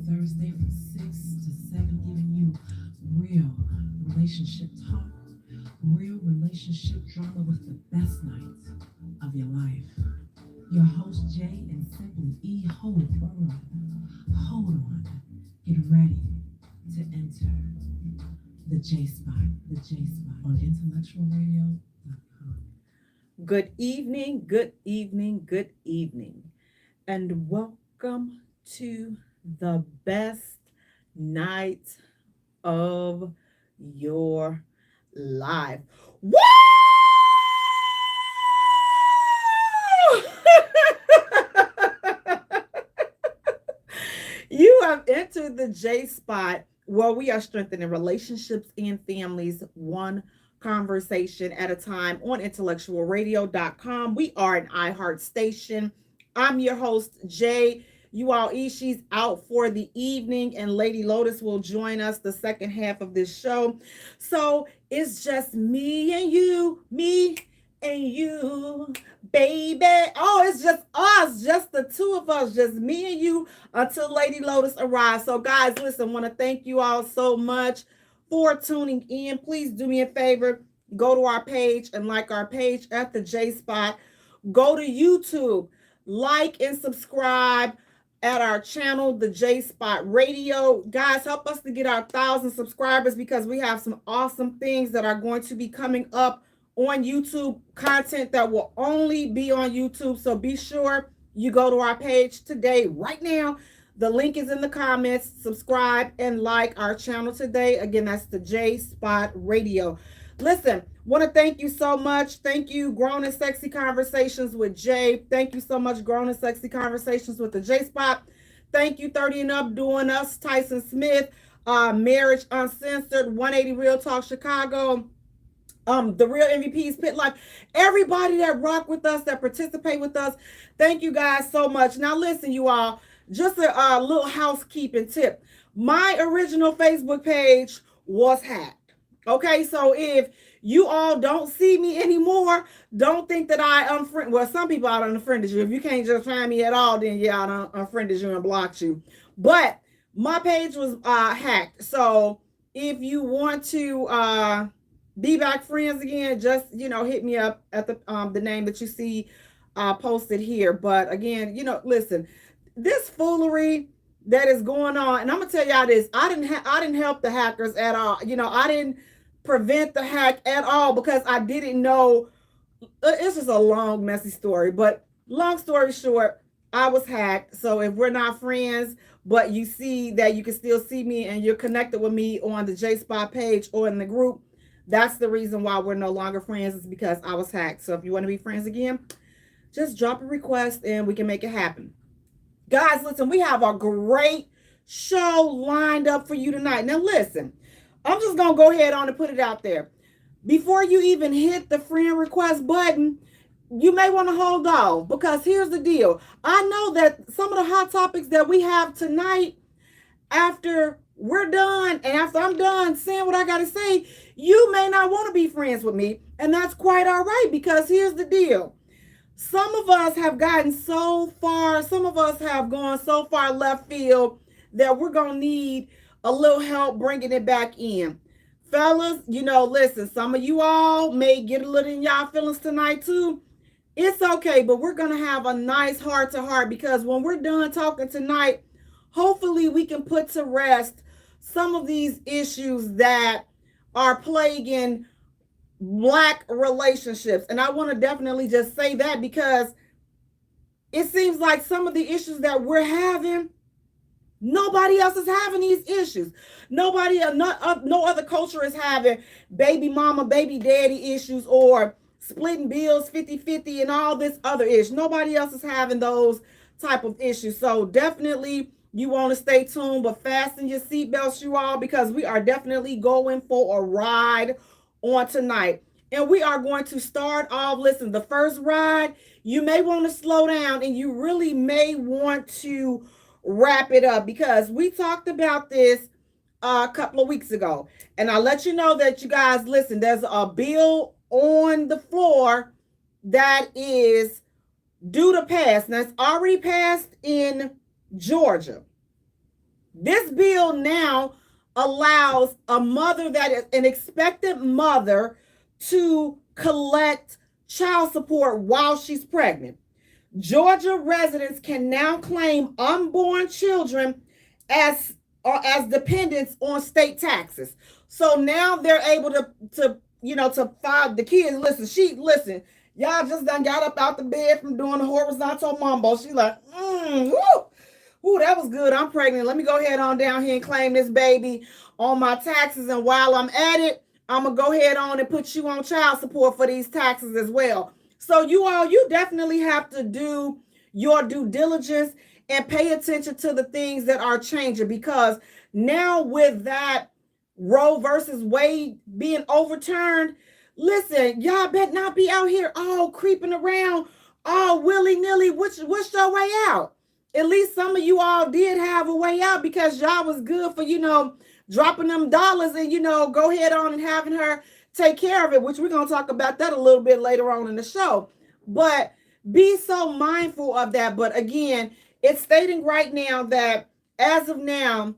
Thursday from 6 to 7, giving you real relationship talk, real relationship drama with the best nights of your life. Your host, Jay, and Simply E. Hold on, get ready to enter the J Spot on intellectualradio.com. Good evening, good evening, good evening, and welcome to the best night of your life. Woo! You have entered the J Spot where we are strengthening relationships and families one conversation at a time on intellectualradio.com. We are an iHeart station. I'm your host, Jay. You all, she's out for the evening, and Lady Lotus will join us the second half of this show. So it's just me and you, baby. Oh, it's just us, just the two of us, just me and you until Lady Lotus arrives. So, guys, listen, want to thank you all so much for tuning in. Please do me a favor, go to our page and like our page at the J Spot. Go to YouTube, like and subscribe at our channel, the J Spot Radio. Guys, help us to get our 1,000 subscribers because we have some awesome things that are going to be coming up on YouTube, content that will only be on YouTube. So be sure you go to our page today, right now. The link is in the comments. Subscribe and like our channel today. Again, that's the J Spot Radio. Listen, want to thank you so much. Thank you, Grown and Sexy Conversations with Jay. Thank you so much, Grown and Sexy Conversations with the J Spot. Thank you, 30 and Up, Doing Us, Tyson Smith, Marriage Uncensored, 180 Real Talk Chicago, the Real MVPs, Pit Life, everybody that rock with us, that participate with us. Thank you guys so much. Now listen, you all, just a little housekeeping tip. My original Facebook page was hacked. Okay, so if you all don't see me anymore, don't think that I unfriend. Well, some people I unfriended you. If you can't just find me at all, then yeah, I unfriended you and blocked you. But my page was hacked. So if you want to be back friends again, just hit me up at the name that you see posted here. But again, listen, this foolery that is going on, and I'm gonna tell y'all this: I didn't help the hackers at all. I didn't prevent the hack at all because I didn't know. It's just a long, messy story. But long story short, I was hacked. So if we're not friends, but you see that you can still see me and you're connected with me on the J Spot page or in the group, that's the reason why we're no longer friends, is because I was hacked. So if you want to be friends again, just drop a request and we can make it happen. Guys, listen, we have a great show lined up for you tonight. Now listen, I'm just going to go ahead on and put it out there. Before you even hit the friend request button, you may want to hold off, because here's the deal. I know that some of the hot topics that we have tonight, after we're done and after I'm done saying what I got to say, you may not want to be friends with me. And that's quite all right, because here's the deal. Some of us have gotten so far, some of us have gone so far left field that we're going to need a little help bringing it back in. Fellas, listen, some of you all may get a little in y'all feelings tonight too. It's okay, but we're going to have a nice heart to heart, because when we're done talking tonight, hopefully we can put to rest some of these issues that are plaguing Black relationships. And I want to definitely just say that, because it seems like some of the issues that we're having, nobody else is having these issues. No other culture is having baby mama, baby daddy issues, or splitting bills 50-50 and all this other issue. Nobody else is having those type of issues. So definitely you want to stay tuned, but fasten your seatbelts, you all, because we are definitely going for a ride on tonight. And we are going to start off, listen, the first ride, you may want to slow down and you really may want to wrap it up, because we talked about this a couple of weeks ago. And I'll let you know that, you guys, listen, there's a bill on the floor that is due to pass. Now, it's already passed in Georgia. This bill now allows a mother that is an expectant mother to collect child support while she's pregnant. Georgia residents can now claim unborn children as as dependents on state taxes. So now they're able to file the kids. Listen. Y'all just done got up out the bed from doing the horizontal mumbo. She like, woo, ooh, that was good. I'm pregnant. Let me go ahead on down here and claim this baby on my taxes. And while I'm at it, I'm going to go ahead on and put you on child support for these taxes as well. So you definitely have to do your due diligence and pay attention to the things that are changing, because now with that Roe versus Wade being overturned, listen, y'all better not be out here all creeping around all willy-nilly. What's your way out? At least some of you all did have a way out, because y'all was good for, dropping them dollars and, go ahead on and having her take care of it, which we're going to talk about that a little bit later on in the show. But be so mindful of that. But again, it's stating right now that as of now,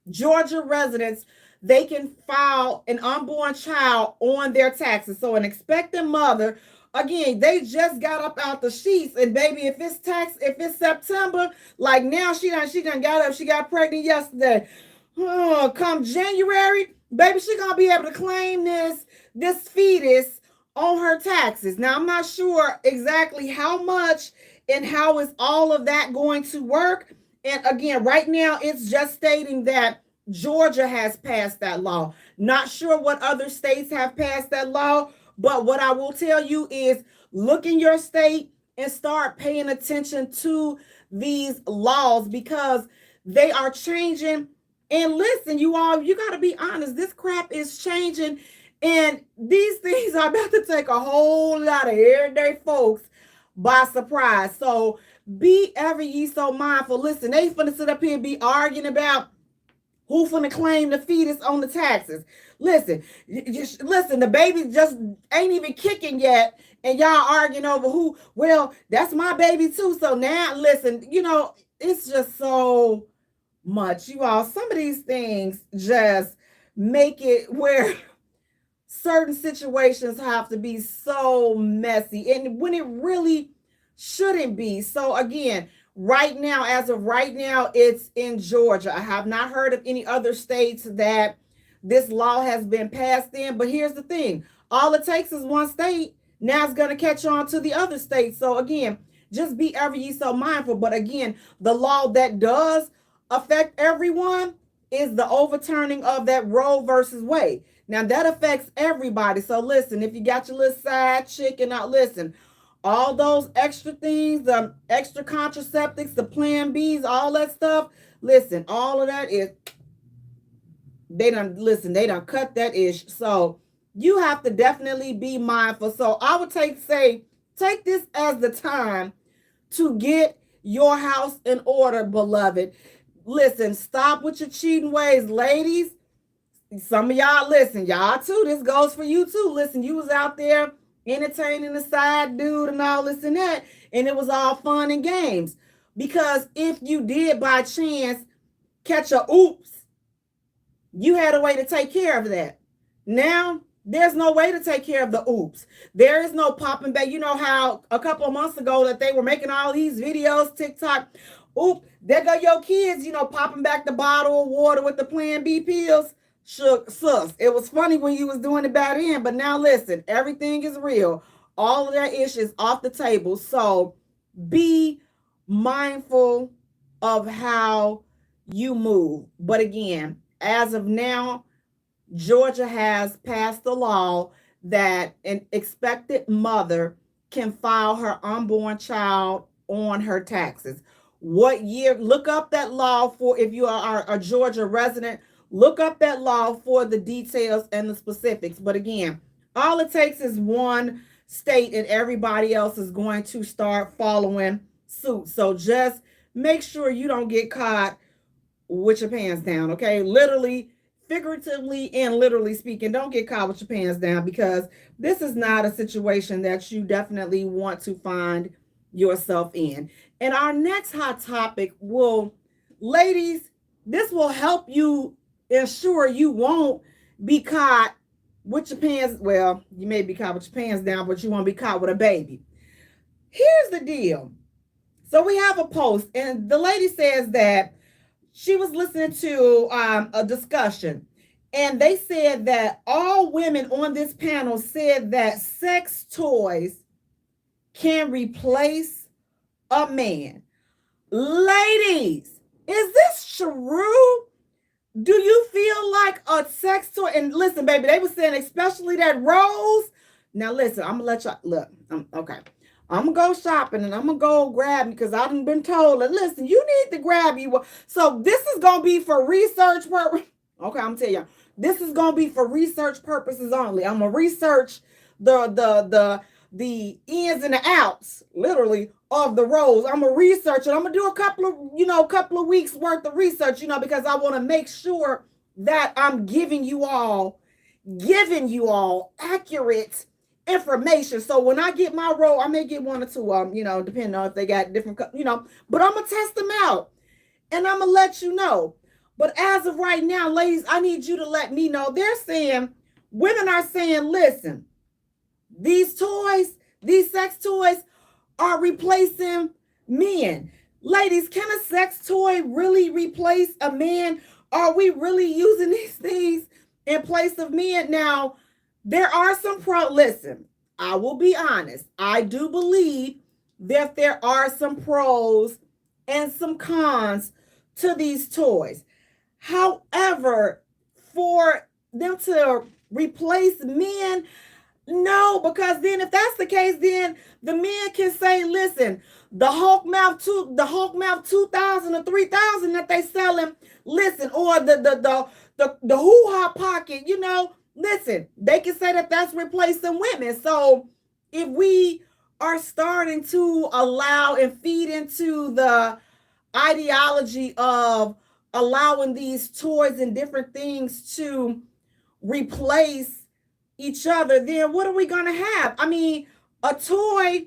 Georgia residents, they can file an unborn child on their taxes. So an expectant mother, again, they just got up out the sheets, and baby, if it's September, like now she done got up, she got pregnant yesterday. Come January, baby, she gonna be able to claim this fetus on her taxes. Now I'm not sure exactly how much and how is all of that going to work. And again, right now it's just stating that Georgia has passed that law. Not sure what other states have passed that law, but what I will tell you is look in your state and start paying attention to these laws, because they are changing. And listen, you got to be honest. This crap is changing, and these things are about to take a whole lot of everyday folks by surprise. So be ever ye so mindful. Listen, they finna sit up here and be arguing about who finna claim the fetus on the taxes. Listen, the baby just ain't even kicking yet, and y'all arguing over who. Well, that's my baby too. So now, listen, it's just so much. You all, some of these things just make it where certain situations have to be so messy, and when it really shouldn't be. So again, right now, as of right now, it's in Georgia. I have not heard of any other states that this law has been passed in. But here's the thing. All it takes is one state. Now it's going to catch on to the other states. So again, just be ever ye so mindful. But again, the law that does affect everyone is the overturning of that Roe versus Wade. Now that affects everybody. So listen, if you got your little side chick and not listen, all those extra things, the extra contraceptives, the plan Bs, all that stuff. Listen, all of that is, they done cut that ish. So you have to definitely be mindful. So I would take this as the time to get your house in order, beloved. Listen, stop with your cheating ways, ladies. Some of y'all, listen, y'all too, this goes for you too. Listen, you was out there entertaining the side dude and all this and that, and it was all fun and games. Because if you did by chance catch a oops, you had a way to take care of that. Now there's no way to take care of the oops. There is no popping back. You know how a couple of months ago that they were making all these videos, TikTok, oop, there go your kids, popping back the bottle of water with the Plan B pills. Sus. It was funny when you was doing it back then, but now listen, everything is real. All of that ish is off the table. So be mindful of how you move. But again, as of now, Georgia has passed the law that an expected mother can file her unborn child on her taxes. What year? Look up that law for, if you are a Georgia resident, look up that law for the details and the specifics. But again, all it takes is one state and everybody else is going to start following suit. So just make sure you don't get caught with your pants down, okay? Literally, figuratively, and literally speaking, don't get caught with your pants down, because this is not a situation that you definitely want to find yourself in. And our next hot topic will, ladies, This will help you ensure you won't be caught with your pants. Well, you may be caught with your pants down, but you won't be caught with a baby. Here's the deal. So we have a post, and the lady says that she was listening to a discussion, and they said that all women on this panel said that sex toys can replace a man. Ladies, is this true? Do you feel like a sex toy? And listen, baby, they were saying especially that rose. Now listen, I'm gonna let y'all look. Okay. I'm gonna go shopping and I'm gonna go grab because I've been told that listen, you need to grab you one. So this is gonna be for research purpose. Okay, I'm gonna tell you, this is gonna be for research purposes only. I'm gonna research the ins and the outs, literally, of the rose. I'm gonna research it. I'm gonna do a couple of weeks worth of research, because I want to make sure that I'm giving you all accurate information. So when I get my role, I may get one or two depending on if they got different, but I'm gonna test them out and I'm gonna let you know. But as of right now, ladies, I need you to let me know. Women are saying, listen, these sex toys are replacing men. Ladies, can a sex toy really replace a man? Are we really using these things in place of men? Now, there are some listen, I will be honest. I do believe that there are some pros and some cons to these toys. However, for them to replace men, no, because then if that's the case, then the men can say, listen, the Hulk Mouth 2000 or 3000 that they selling, listen, or the hoo-ha pocket, listen, they can say that that's replacing women. So if we are starting to allow and feed into the ideology of allowing these toys and different things to replace each other, then what are we going to have? I mean, a toy,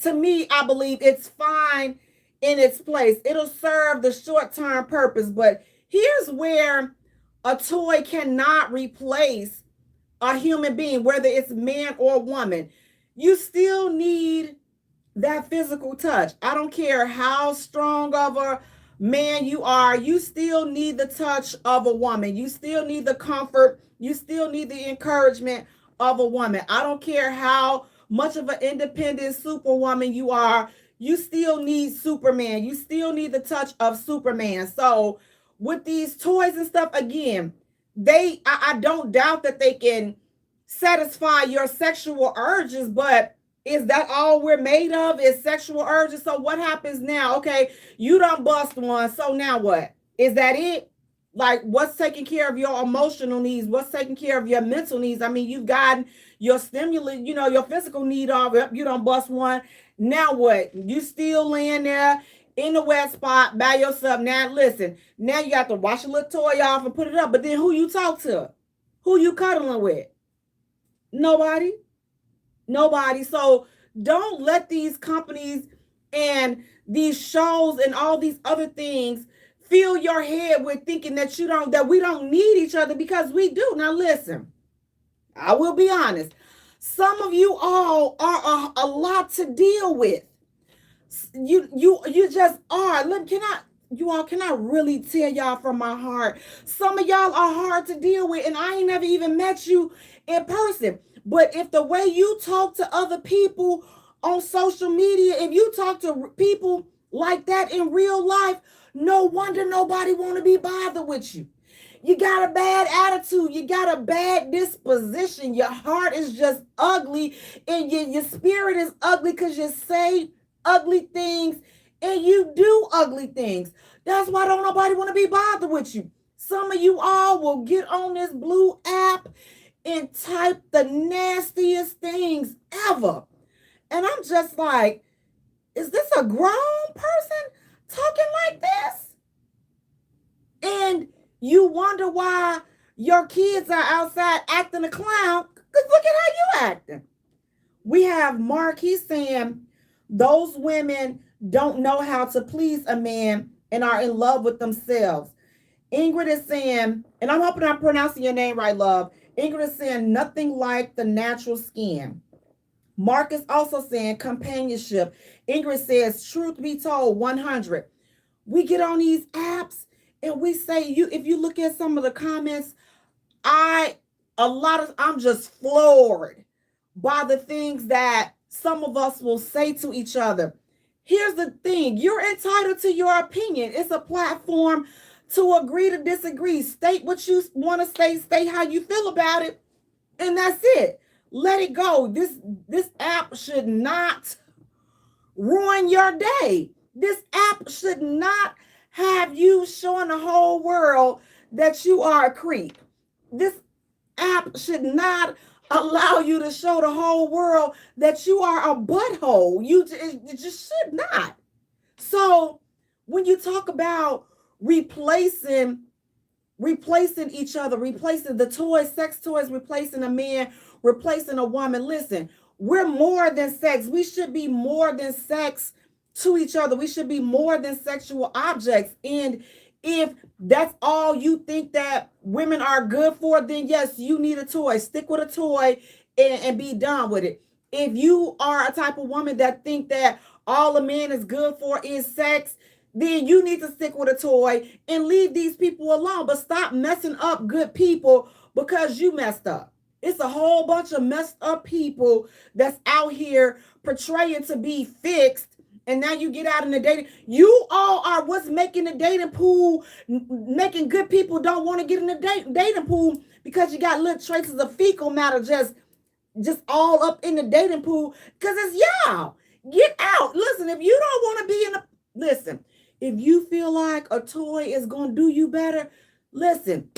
to me, I believe it's fine in its place. It'll serve the short-term purpose, but here's where a toy cannot replace a human being, whether it's man or woman. You still need that physical touch. I don't care how strong of a man you are, you still need the touch of a woman. You still need the comfort. You still need the encouragement of a woman. I don't care how much of an independent superwoman you are. You still need Superman. You still need the touch of Superman. So with these toys and stuff, again, I don't doubt that they can satisfy your sexual urges, but is that all we're made of, is sexual urges? So what happens now? Okay, you done bust one. So now what? Is that it? Like, what's taking care of your emotional needs? What's taking care of your mental needs? I mean, you've gotten your stimulant, your physical need off. You done bust one. Now what? You still laying there in the wet spot by yourself. Now listen, now you got to wash your little toy off and put it up. But then who you talk to? Who you cuddling with? Nobody. So don't let these companies and these shows and all these other things fill your head with thinking that we don't need each other, because we do. Now listen, I will be honest. Some of you all are a lot to deal with. You just are. Look, can I really tell y'all from my heart? Some of y'all are hard to deal with, and I ain't never even met you in person. But if the way you talk to other people on social media, if you talk to people like that in real life, no wonder nobody want to be bothered with you. You got a bad attitude. You got a bad disposition. Your heart is just ugly, and your spirit is ugly because you say ugly things and you do ugly things. That's why don't nobody want to be bothered with you. Some of you all will get on this blue app and type the nastiest things ever. And I'm just like, is this a grown person talking like this? And you wonder why your kids are outside acting a clown, because look at how you acting. We have Mark, he's saying those women don't know how to please a man and are in love with themselves. Ingrid is saying, and I'm hoping I'm pronouncing your name right, love. Ingrid is saying nothing like the natural skin. Mark is also saying companionship. Ingrid says, truth be told, 100. We get on these apps and we say, if you look at some of the comments, I'm just floored by the things that some of us will say to each other. Here's the thing, you're entitled to your opinion. It's a platform to agree to disagree. State what you want to say, state how you feel about it, and that's it. Let it go. This app should not ruin your day. This app should not have you showing the whole world that you are a creep. This app should not allow you to show the whole world that you are a butthole. It just should not. So when you talk about replacing each other, replacing the toys, sex toys, replacing a man, replacing a woman, listen, we're more than sex. We should be more than sex to each other. We should be more than sexual objects. And if that's all you think that women are good for, then yes, you need a toy. Stick with a toy and be done with it. If you are a type of woman that think that all a man is good for is sex, then you need to stick with a toy and leave these people alone. But stop messing up good people because you messed up. It's a whole bunch of messed up people that's out here portraying to be fixed. And now you get out in the dating. You all are what's making the dating pool, making good people don't want to get in the dating pool because you got little traces of fecal matter just all up in the dating pool because it's y'all. Get out. Listen, if you don't want to be in the, listen, if you feel like a toy is going to do you better, listen,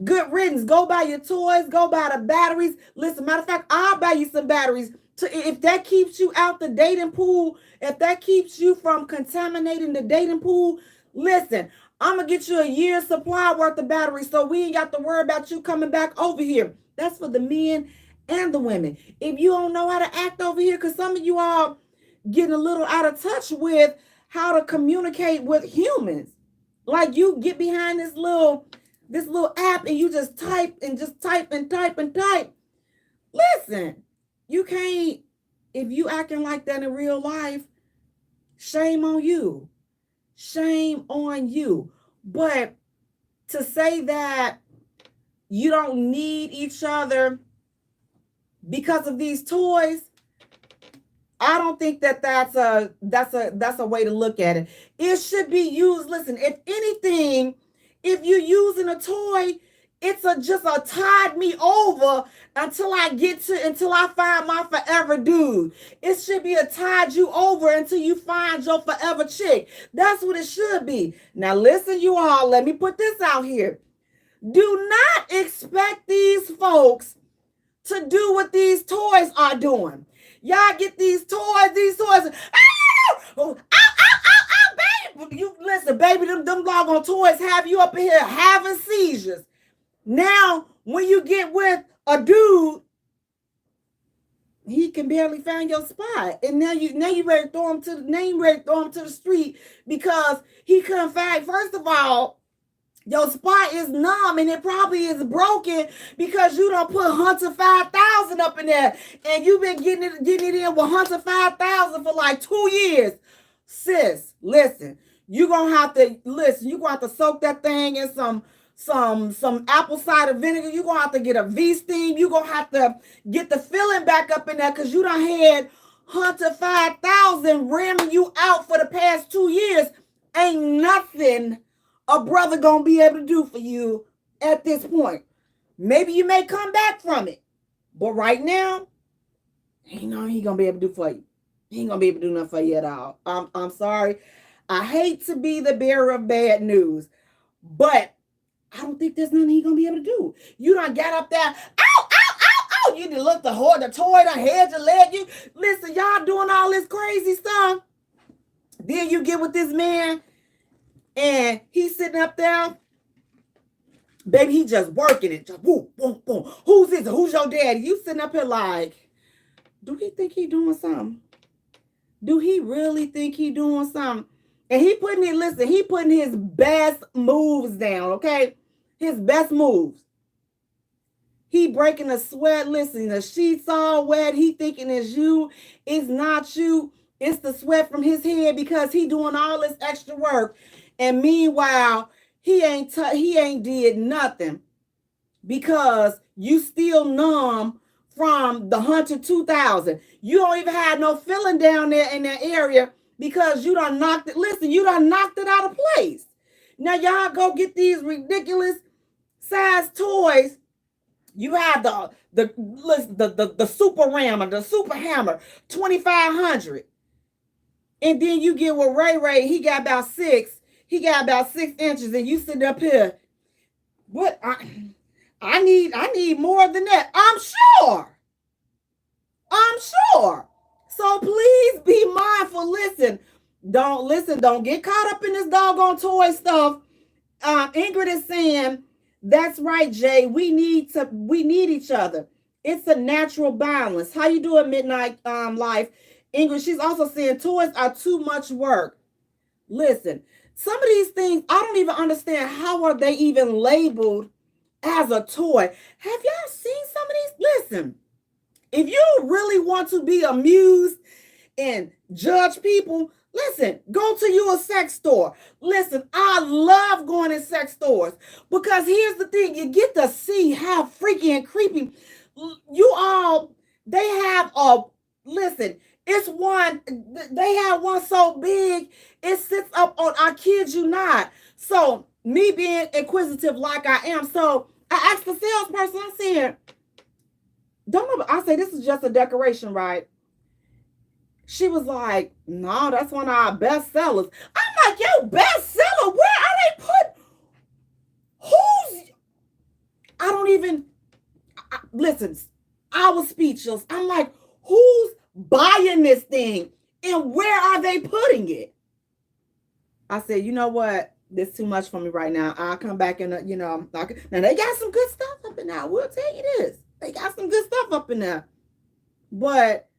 good riddance. Go buy your toys. Go buy the batteries. Listen, matter of fact, I'll buy you some batteries. If that keeps you out the dating pool, if that keeps you from contaminating the dating pool, listen, I'm going to get you a year's supply worth of batteries so we ain't got to worry about you coming back over here. That's for the men and the women. If you don't know how to act over here, because some of you all getting a little out of touch with how to communicate with humans. Like you get behind this little app and you just type and just type and type and type. Listen, you can't, if you acting like that in real life, shame on you. Shame on you. But to say that you don't need each other because of these toys, I don't think that's a way to look at it. It should be used. Listen, if anything, if you're using a toy, it's just a tide me over until I find my forever dude. It should be a tide you over until you find your forever chick. That's what it should be. Now listen, you all, let me put this out here. Do not expect these folks to do what these toys are doing. Y'all get these toys. Ow, ow, ow, ow, baby. You listen, baby, them doggone toys have you up in here having seizures. Now, when you get with a dude, he can barely find your spot. And now you ready to throw him to the street because he couldn't find. First of all, your spot is numb and it probably is broken because you don't put Hunter 5000 up in there and you've been getting it in with Hunter 5000 for like 2 years. Sis, listen, you're gonna have to soak that thing in some apple cider vinegar. You're gonna have to get a V-steam. You're gonna have to get the filling back up in there because you done had Hunter 5000 ramming you out for the past 2 years. Ain't nothing a brother gonna be able to do for you at this point. Maybe you may come back from it, but right now, ain't nothing he gonna be able to do for you. He ain't gonna be able to do nothing for you at all. I'm sorry. I hate to be the bearer of bad news, but I don't think there's nothing he gonna be able to do. You done got up there, ow, ow, ow, ow. You done looked the toy done had your leg. You listen, y'all doing all this crazy stuff. Then you get with this man. And he's sitting up there, baby, he just working it. Just boom, boom, boom. Who's this? Who's your daddy? You sitting up here like, do he think he doing something? Do he really think he doing something? And he putting his best moves down, okay? His best moves. He breaking a sweat. Listen, the sheets all wet. He thinking it's you. It's not you. It's the sweat from his head because he doing all this extra work. And meanwhile, he ain't did nothing because you still numb from the Hunter 2000. You don't even have no feeling down there in that area because you done knocked it. Listen, you done knocked it out of place. Now y'all go get these ridiculous size toys. You have the super rammer, the super hammer, 2,500. And then you get with Ray, he got about 6. He got about 6 inches, and you sitting up here. What I need more than that. I'm sure. So please be mindful. Don't get caught up in this doggone toy stuff. Ingrid is saying, that's right, Jay. We need each other. It's a natural balance. How you doing, Midnight Life? Ingrid, she's also saying toys are too much work. Listen, some of these things, I don't even understand how are they even labeled as a toy. Have y'all seen some of these? Listen, if you really want to be amused and judge people, listen, go to your sex store. Listen, I love going in sex stores because here's the thing. You get to see how freaky and creepy they have listen, it's one, they have one so big, it sits up on, I kid you not. So me being inquisitive like I am, so I asked the salesperson, I said, I say, this is just a decoration, right? She was like, no, that's one of our best sellers. I'm like, yo, bestseller? Where are they put? I don't even, listen, I was speechless. I'm like, who's buying this thing? And where are they putting it? I said, you know what? This is too much for me right now. I'll come back and, now they got some good stuff up in there. I will tell you this. They got some good stuff up in there. But,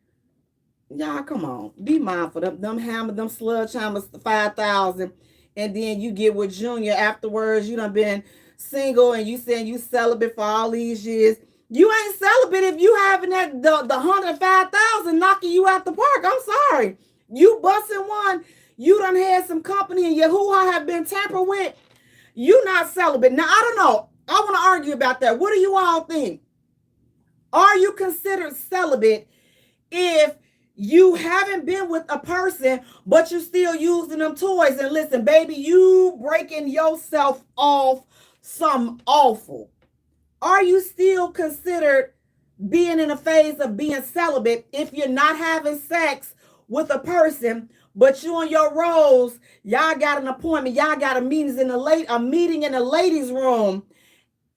y'all, come on. Be mindful. Them hammer, them sludge hammers, 5,000. And then you get with Junior afterwards. You done been single and you saying you celibate for all these years. You ain't celibate if you having that the 105,000 knocking you out the park. I'm sorry. You busting one. You done had some company and your hoo-ha have been tampered with. You not celibate. Now, I don't know. I want to argue about that. What do you all think? Are you considered celibate if you haven't been with a person, but you still using them toys? And listen, baby, you breaking yourself off some awful. Are you still considered being in a phase of being celibate if you're not having sex with a person, but you on your roles, y'all got an appointment, y'all got a meeting in the ladies' room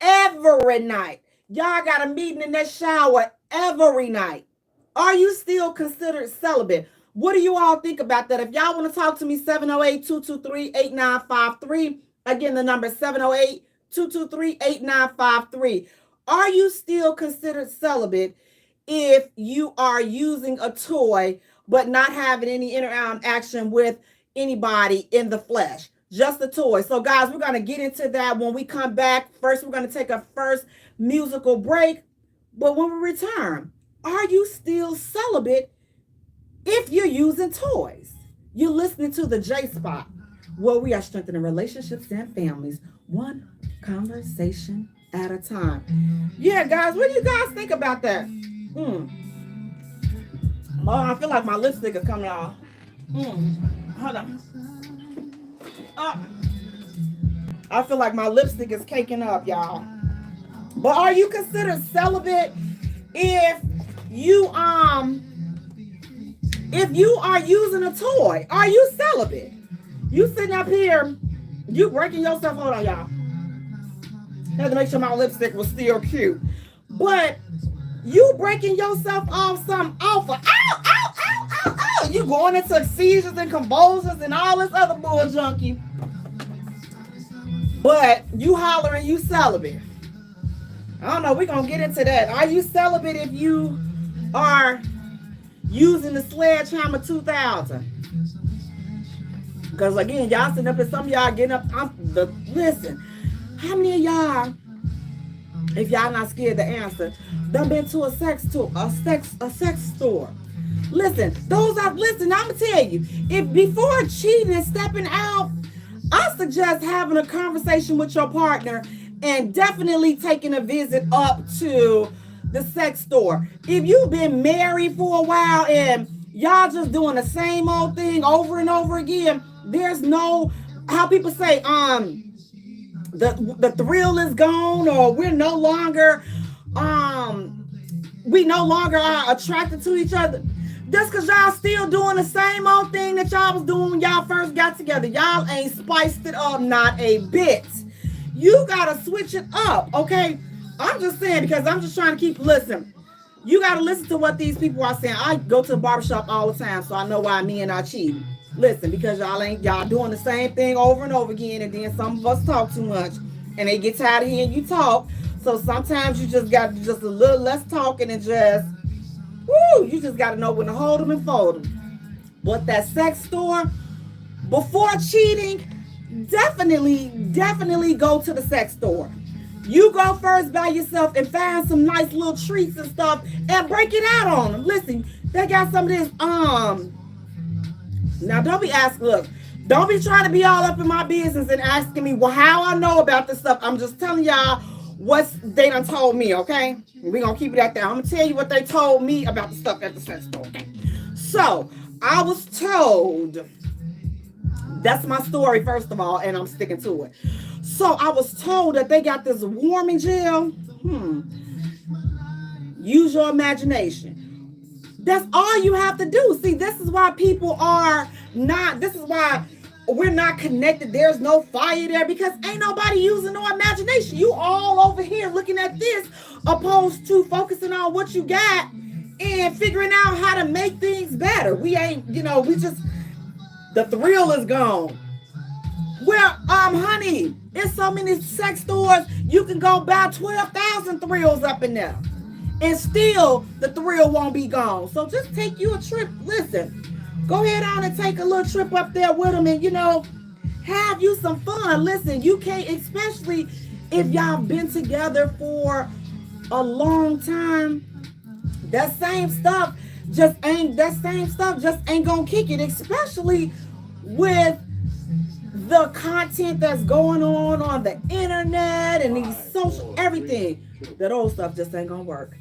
every night. Y'all got a meeting in that shower every night. Are you still considered celibate? What do you all think about that? If y'all want to talk to me, 708-223-8953. Again, the number is 708-223-8953. Are you still considered celibate if you are using a toy but not having any interaction with anybody in the flesh? Just a toy. So, guys, we're going to get into that when we come back. First, we're going to take a first musical break. But when we return, are you still celibate if you're using toys? You're listening to the J Spot, where we are strengthening relationships and families, one conversation at a time. Yeah, guys, what do you guys think about that? Oh, I feel like my lipstick is coming off. Hold on. I feel like my lipstick is caking up, y'all. But are you considered celibate if you are using a toy? Are you celibate? You sitting up here, you breaking yourself. Hold on, y'all. I had to make sure my lipstick was still cute. But you breaking yourself off some awful. Ow, ow, ow, ow, ow. You going into seizures and convulsions and all this other bull junkie. But you hollering you celibate. I don't know. We're going to get into that. Are you celibate if you are using the Sledgehammer 2000? Because again, y'all sitting up and some of y'all getting up. Listen, how many of y'all, if y'all not scared to answer, done been to a sex store? Listen, listen, I'm gonna tell you, if before cheating and stepping out, I suggest having a conversation with your partner and definitely taking a visit up to the sex store. If you've been married for a while and y'all just doing the same old thing over and over again, there's no, how people say, the thrill is gone, or we no longer are attracted to each other. Just because y'all still doing the same old thing that y'all was doing when y'all first got together. Y'all ain't spiced it up not a bit. You gotta switch it up, okay? I'm just saying, because I'm just trying to keep listening. You gotta listen to what these people are saying. I go to the barbershop all the time, so I know why men are cheating. Listen, because y'all doing the same thing over and over again, and then some of us talk too much, and they get tired of hearing you talk. So sometimes you just got just a little less talking and just, you just got to know when to hold them and fold them. But that sex store, before cheating, definitely go to the sex store. You go first by yourself and find some nice little treats and stuff and break it out on them. Listen, they got some of this, now don't be asking, look, don't be trying to be all up in my business and asking me, well, how I know about this stuff. I'm just telling y'all what they done told me, okay? We're going to keep it at that. I'm going to tell you what they told me about the stuff at the sex store. So, I was told, that's my story, first of all, and I'm sticking to it. So, I was told that they got this warming gel. Use your imagination. That's all you have to do. See, this is why people are not, this is why we're not connected. There's no fire there, because ain't nobody using no imagination. You all over here looking at this, opposed to focusing on what you got and figuring out how to make things better. We ain't, we just, the thrill is gone. Well, honey, there's so many sex stores, you can go buy 12,000 thrills up in there, and still the thrill won't be gone. So just take you a trip. Listen, go ahead on and take a little trip up there with them and, have you some fun. Listen, you can't, especially if y'all been together for a long time, that same stuff just ain't gonna kick it, especially with the content that's going on the internet and these social, everything. That old stuff just ain't gonna work.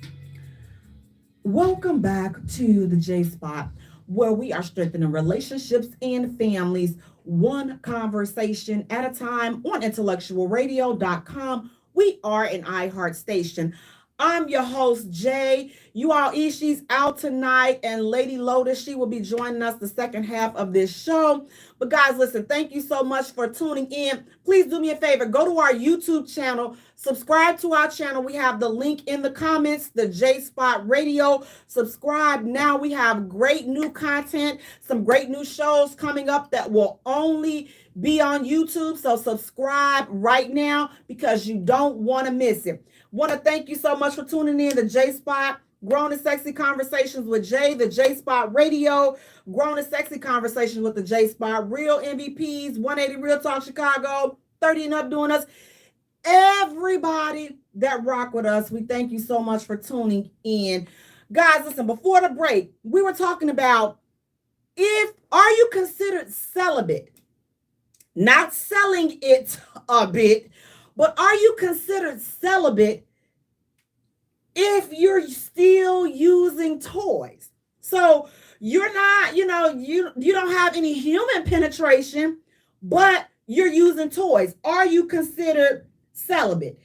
Welcome back to the J Spot, where we are strengthening relationships and families, one conversation at a time, on intellectualradio.com. We are an iHeart station. I'm your host, Jay. You all, she's out tonight, and Lady Lotus, she will be joining us the second half of this show. But guys, listen, thank you so much for tuning in. Please do me a favor, go to our YouTube channel, subscribe to our channel. We have the link in the comments, the J Spot Radio. Subscribe now. We have great new content, some great new shows coming up that will only be on YouTube. So subscribe right now, because you don't want to miss it. Want to thank you so much for tuning in to J Spot, Grown and Sexy Conversations with Jay, the J Spot Radio, Grown and Sexy Conversations with the J Spot, Real MVPs, 180 Real Talk Chicago, 30 and Up doing us. Everybody that rock with us, we thank you so much for tuning in. Guys, listen, before the break, we were talking about, are you considered celibate? Not selling it a bit, but are you considered celibate if you're still using toys? So you're not, you don't have any human penetration, but you're using toys. Are you considered celibate?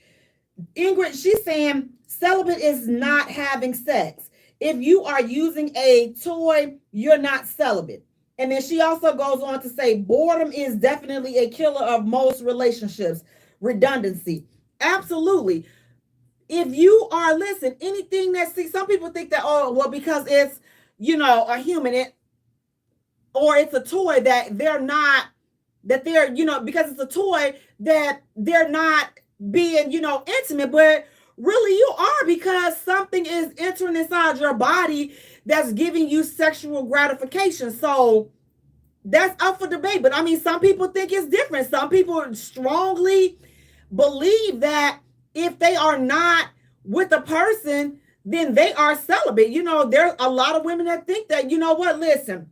Ingrid, she's saying celibate is not having sex. If you are using a toy, you're not celibate. And then she also goes on to say boredom is definitely a killer of most relationships. Redundancy. Absolutely. If you are, listen, anything that, see, some people think that, because it's, a human, or it's a toy that they're not, because it's a toy that they're not being, intimate, but really you are, because something is entering inside your body that's giving you sexual gratification. So That's up for debate. But I mean, some people think it's different. Some people strongly believe that if they are not with a person, then they are celibate. You know, there's a lot of women that think that, you know what, listen,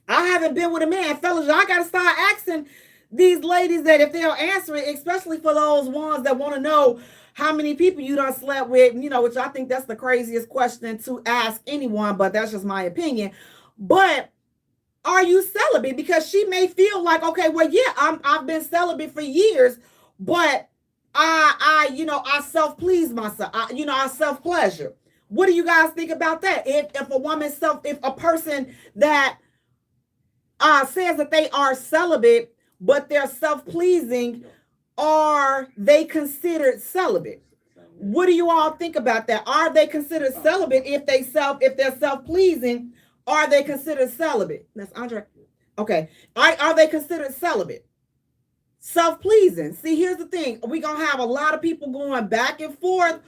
I haven't been with a man. Fellas, I got to start asking these ladies that if they'll answer it, especially for those ones that want to know how many people you done slept with, you know, which I think that's the craziest question to ask anyone, but that's just my opinion. But are you celibate? Because she may feel like, okay, well, yeah, I've been celibate for years, but I self please myself. I self pleasure. What do you guys think about that? If a woman if a person that says that they are celibate, but they're self pleasing, are they considered celibate? What do you all think about that? Are they considered celibate if they're self pleasing? Are they considered celibate? That's Andre. Okay. Are they considered celibate? Self pleasing. See, here's the thing. We're going to have a lot of people going back and forth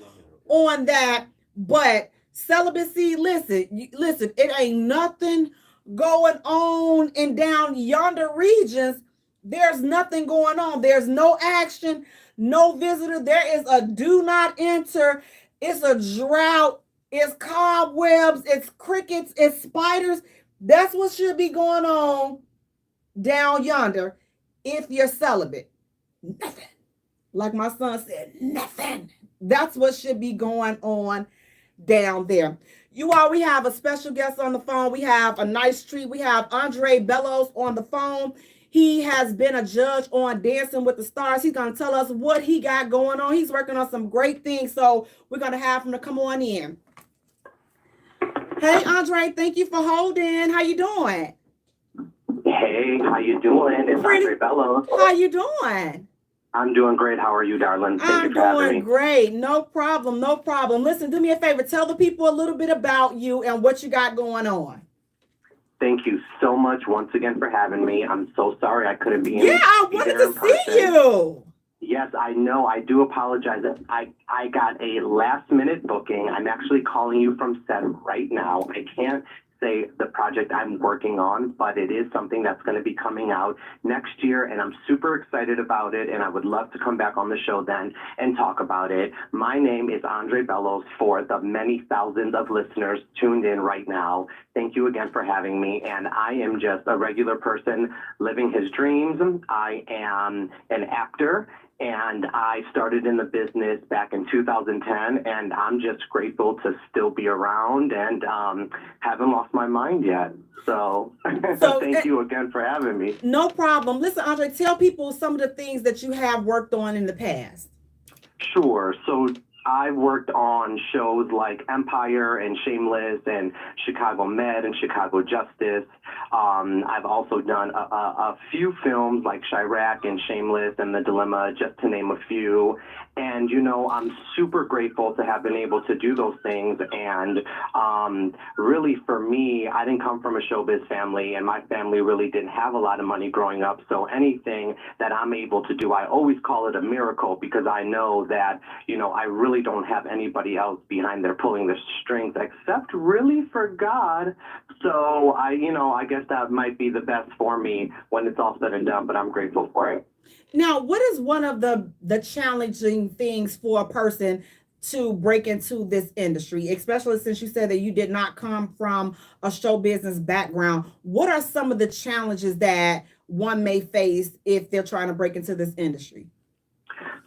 on that. But celibacy, listen, it ain't nothing going on in down yonder regions. There's nothing going on. There's no action, no visitor. There is a do not enter. It's a drought. It's cobwebs. It's crickets. It's spiders. That's what should be going on down yonder if you're celibate. Nothing. Like my son said, nothing. That's what should be going on down there. You all, we have a special guest on the phone. We have a nice treat. We have Andre Bellows on the phone. He has been a judge on Dancing with the Stars. He's going to tell us what he got going on. He's working on some great things. So we're going to have him to come on in. Hey, Andre, thank you for holding. How you doing? Hey, how you doing? It's Andre Bellows. How you doing? I'm doing great. How are you, darling? Thank you for having me. I'm doing great. No problem. No problem. Listen, do me a favor. Tell the people a little bit about you and what you got going on. Thank you so much once again for having me. I'm so sorry I couldn't be in. Yeah, I wanted to see you. Yes, I know. I do apologize. I got a last minute booking. I'm actually calling you from set right now. I can't say the project I'm working on, but it is something that's going to be coming out next year, and I'm super excited about it, and I would love to come back on the show then and talk about it. My name is Andre Bellows, for the many thousands of listeners tuned in right now. Thank you again for having me, and I am just a regular person living his dreams. I am an actor, and I started in the business back in 2010, and I'm just grateful to still be around and haven't lost my mind yet. So thank you again for having me. No problem. Listen, Andre, tell people some of the things that you have worked on in the past. Sure. So I worked on shows like Empire and Shameless and Chicago Med and Chicago Justice. I've also done a few films like Chirac and Shameless and The Dilemma, just to name a few. And, you know, I'm super grateful to have been able to do those things. And really, for me, I didn't come from a showbiz family, and my family really didn't have a lot of money growing up. So anything that I'm able to do, I always call it a miracle, because I know that, you know, I really don't have anybody else behind there pulling the strings except really for God. So I guess that might be the best for me when it's all said and done, but I'm grateful for it. Now, what is one of the challenging things for a person to break into this industry, especially since you said that you did not come from a show business background? What are some of the challenges that one may face if they're trying to break into this industry?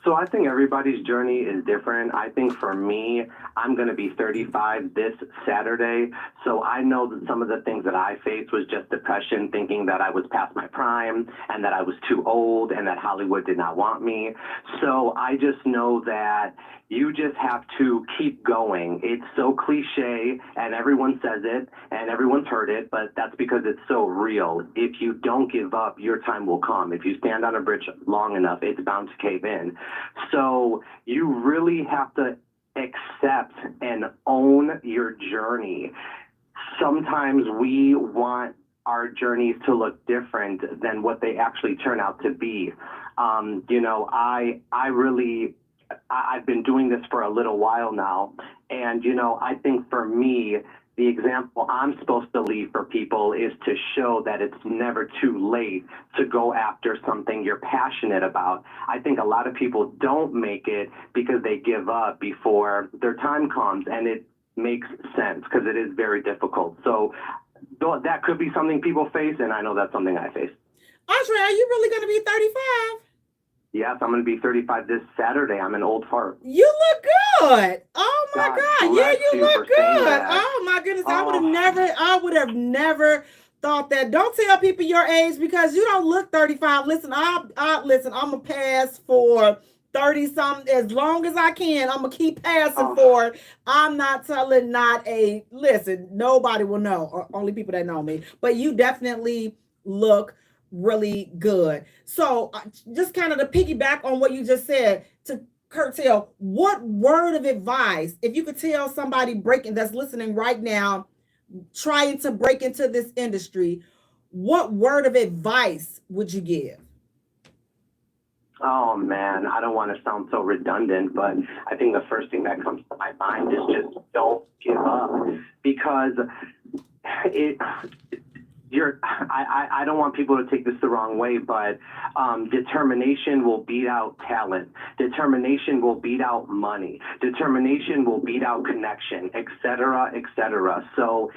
So I think everybody's journey is different. I think for me, I'm going to be 35 this Saturday. So I know that some of the things that I faced was just depression, thinking that I was past my prime and that I was too old and that Hollywood did not want me. So I just know that you just have to keep going. It's so cliche, and everyone says it and everyone's heard it, but that's because it's so real. If you don't give up, your time will come. If you stand on a bridge long enough, it's bound to cave in. So you really have to accept and own your journey. Sometimes we want our journeys to look different than what they actually turn out to be. I've been doing this for a little while now, and I think for me, the example I'm supposed to leave for people is to show that it's never too late to go after something you're passionate about. I think a lot of people don't make it because they give up before their time comes, and it makes sense because it is very difficult. So that could be something people face, and I know that's something I face. Andre, are you really going to be 35? Yes, I'm going to be 35 this Saturday. I'm an old fart. You look good. Oh my God. Yeah, you look good. Oh my goodness. I would have never thought that. Don't tell people your age because you don't look 35. Listen, I'm gonna pass for 30 something as long as I can. I'm gonna keep passing for it. I'm not telling listen, nobody will know, only people that know me. But you definitely look really good. So just kind of to piggyback on what you just said, to curtail, what word of advice, if you could tell somebody that's listening right now, trying to break into this industry, what word of advice would you give? Oh man, I don't want to sound so redundant, but I think the first thing that comes to my mind is just don't give up, because I don't want people to take this the wrong way, but determination will beat out talent. Determination will beat out money. Determination will beat out connection, et cetera, et cetera. So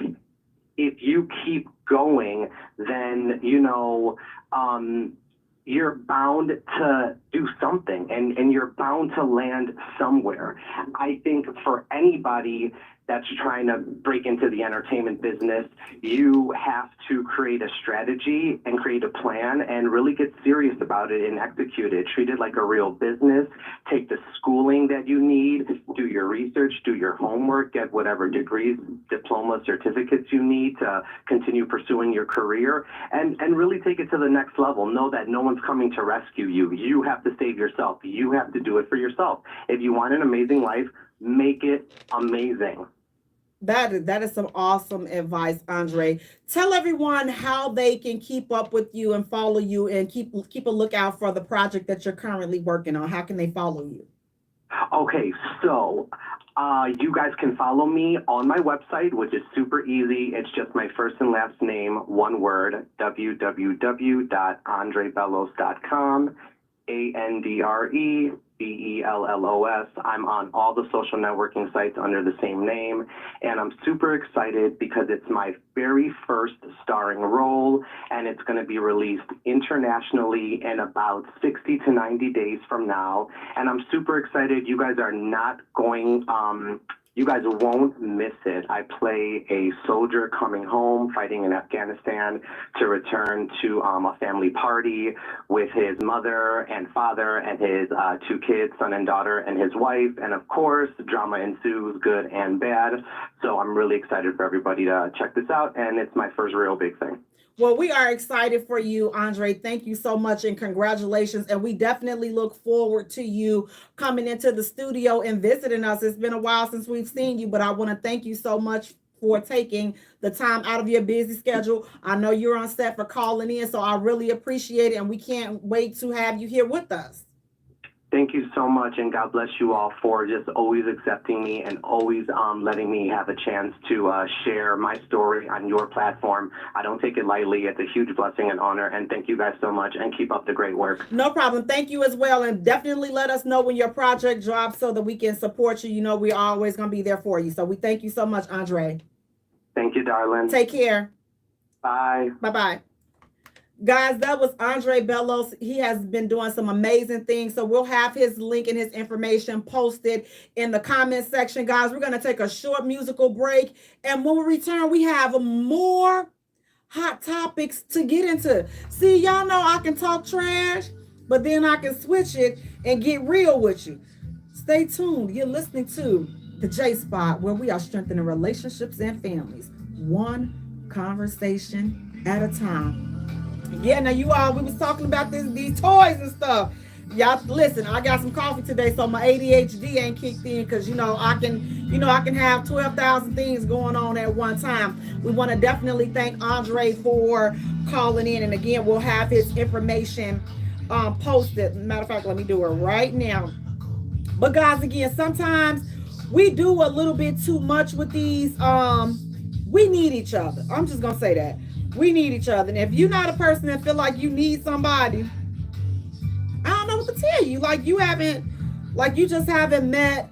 if you keep going, then, you're bound to do something, and you're bound to land somewhere. I think for anybody that's trying to break into the entertainment business, you have to create a strategy and create a plan and really get serious about it and execute it. Treat it like a real business. Take the schooling that you need, do your research, do your homework, get whatever degrees, diplomas, certificates you need to continue pursuing your career, and really take it to the next level. Know that no one's coming to rescue you. You have to save yourself. You have to do it for yourself. If you want an amazing life, make it amazing. That is some awesome advice, Andre. Tell everyone how they can keep up with you and follow you and keep a lookout for the project that you're currently working on. How can they follow you? Okay, so you guys can follow me on my website, which is super easy. It's just my first and last name, one word, www.andrebellos.com, AndreBellos. I'm on all the social networking sites under the same name, and I'm super excited because it's my very first starring role, and it's going to be released internationally in about 60 to 90 days from now, and I'm super excited. You guys are not going... You guys won't miss it. I play a soldier coming home, fighting in Afghanistan, to return to a family party with his mother and father and his 2 kids, son and daughter, and his wife. And of course, drama ensues, good and bad. So I'm really excited for everybody to check this out. And it's my first real big thing. Well, we are excited for you, Andre. Thank you so much and congratulations. And we definitely look forward to you coming into the studio and visiting us. It's been a while since we've seen you, but I want to thank you so much for taking the time out of your busy schedule. I know you're on set for calling in, so I really appreciate it. And we can't wait to have you here with us. Thank you so much, and God bless you all for just always accepting me and always letting me have a chance to share my story on your platform. I don't take it lightly. It's a huge blessing and honor, and thank you guys so much, and keep up the great work. No problem. Thank you as well, and definitely let us know when your project drops so that we can support you. You know, we're always going to be there for you, so we thank you so much, Andre. Thank you, darling. Take care. Bye. Bye-bye. Guys, that was Andre Bellos. He has been doing some amazing things. So we'll have his link and his information posted in the comment section. Guys, we're going to take a short musical break. And when we return, we have more hot topics to get into. See, y'all know I can talk trash, but then I can switch it and get real with you. Stay tuned. You're listening to the J Spot, where we are strengthening relationships and families, one conversation at a time. Yeah, now you all, we was talking about these toys and stuff. Y'all listen, I got some coffee today, so my ADHD ain't kicked in because I can have 12,000 things going on at one time. We want to definitely thank Andre for calling in, and again, we'll have his information posted. Matter of fact, let me do it right now. But guys, again, sometimes we do a little bit too much with these We need each other. I'm just gonna say that. We need each other. And if you're not a person that feel like you need somebody, I don't know what to tell you. Like you just haven't met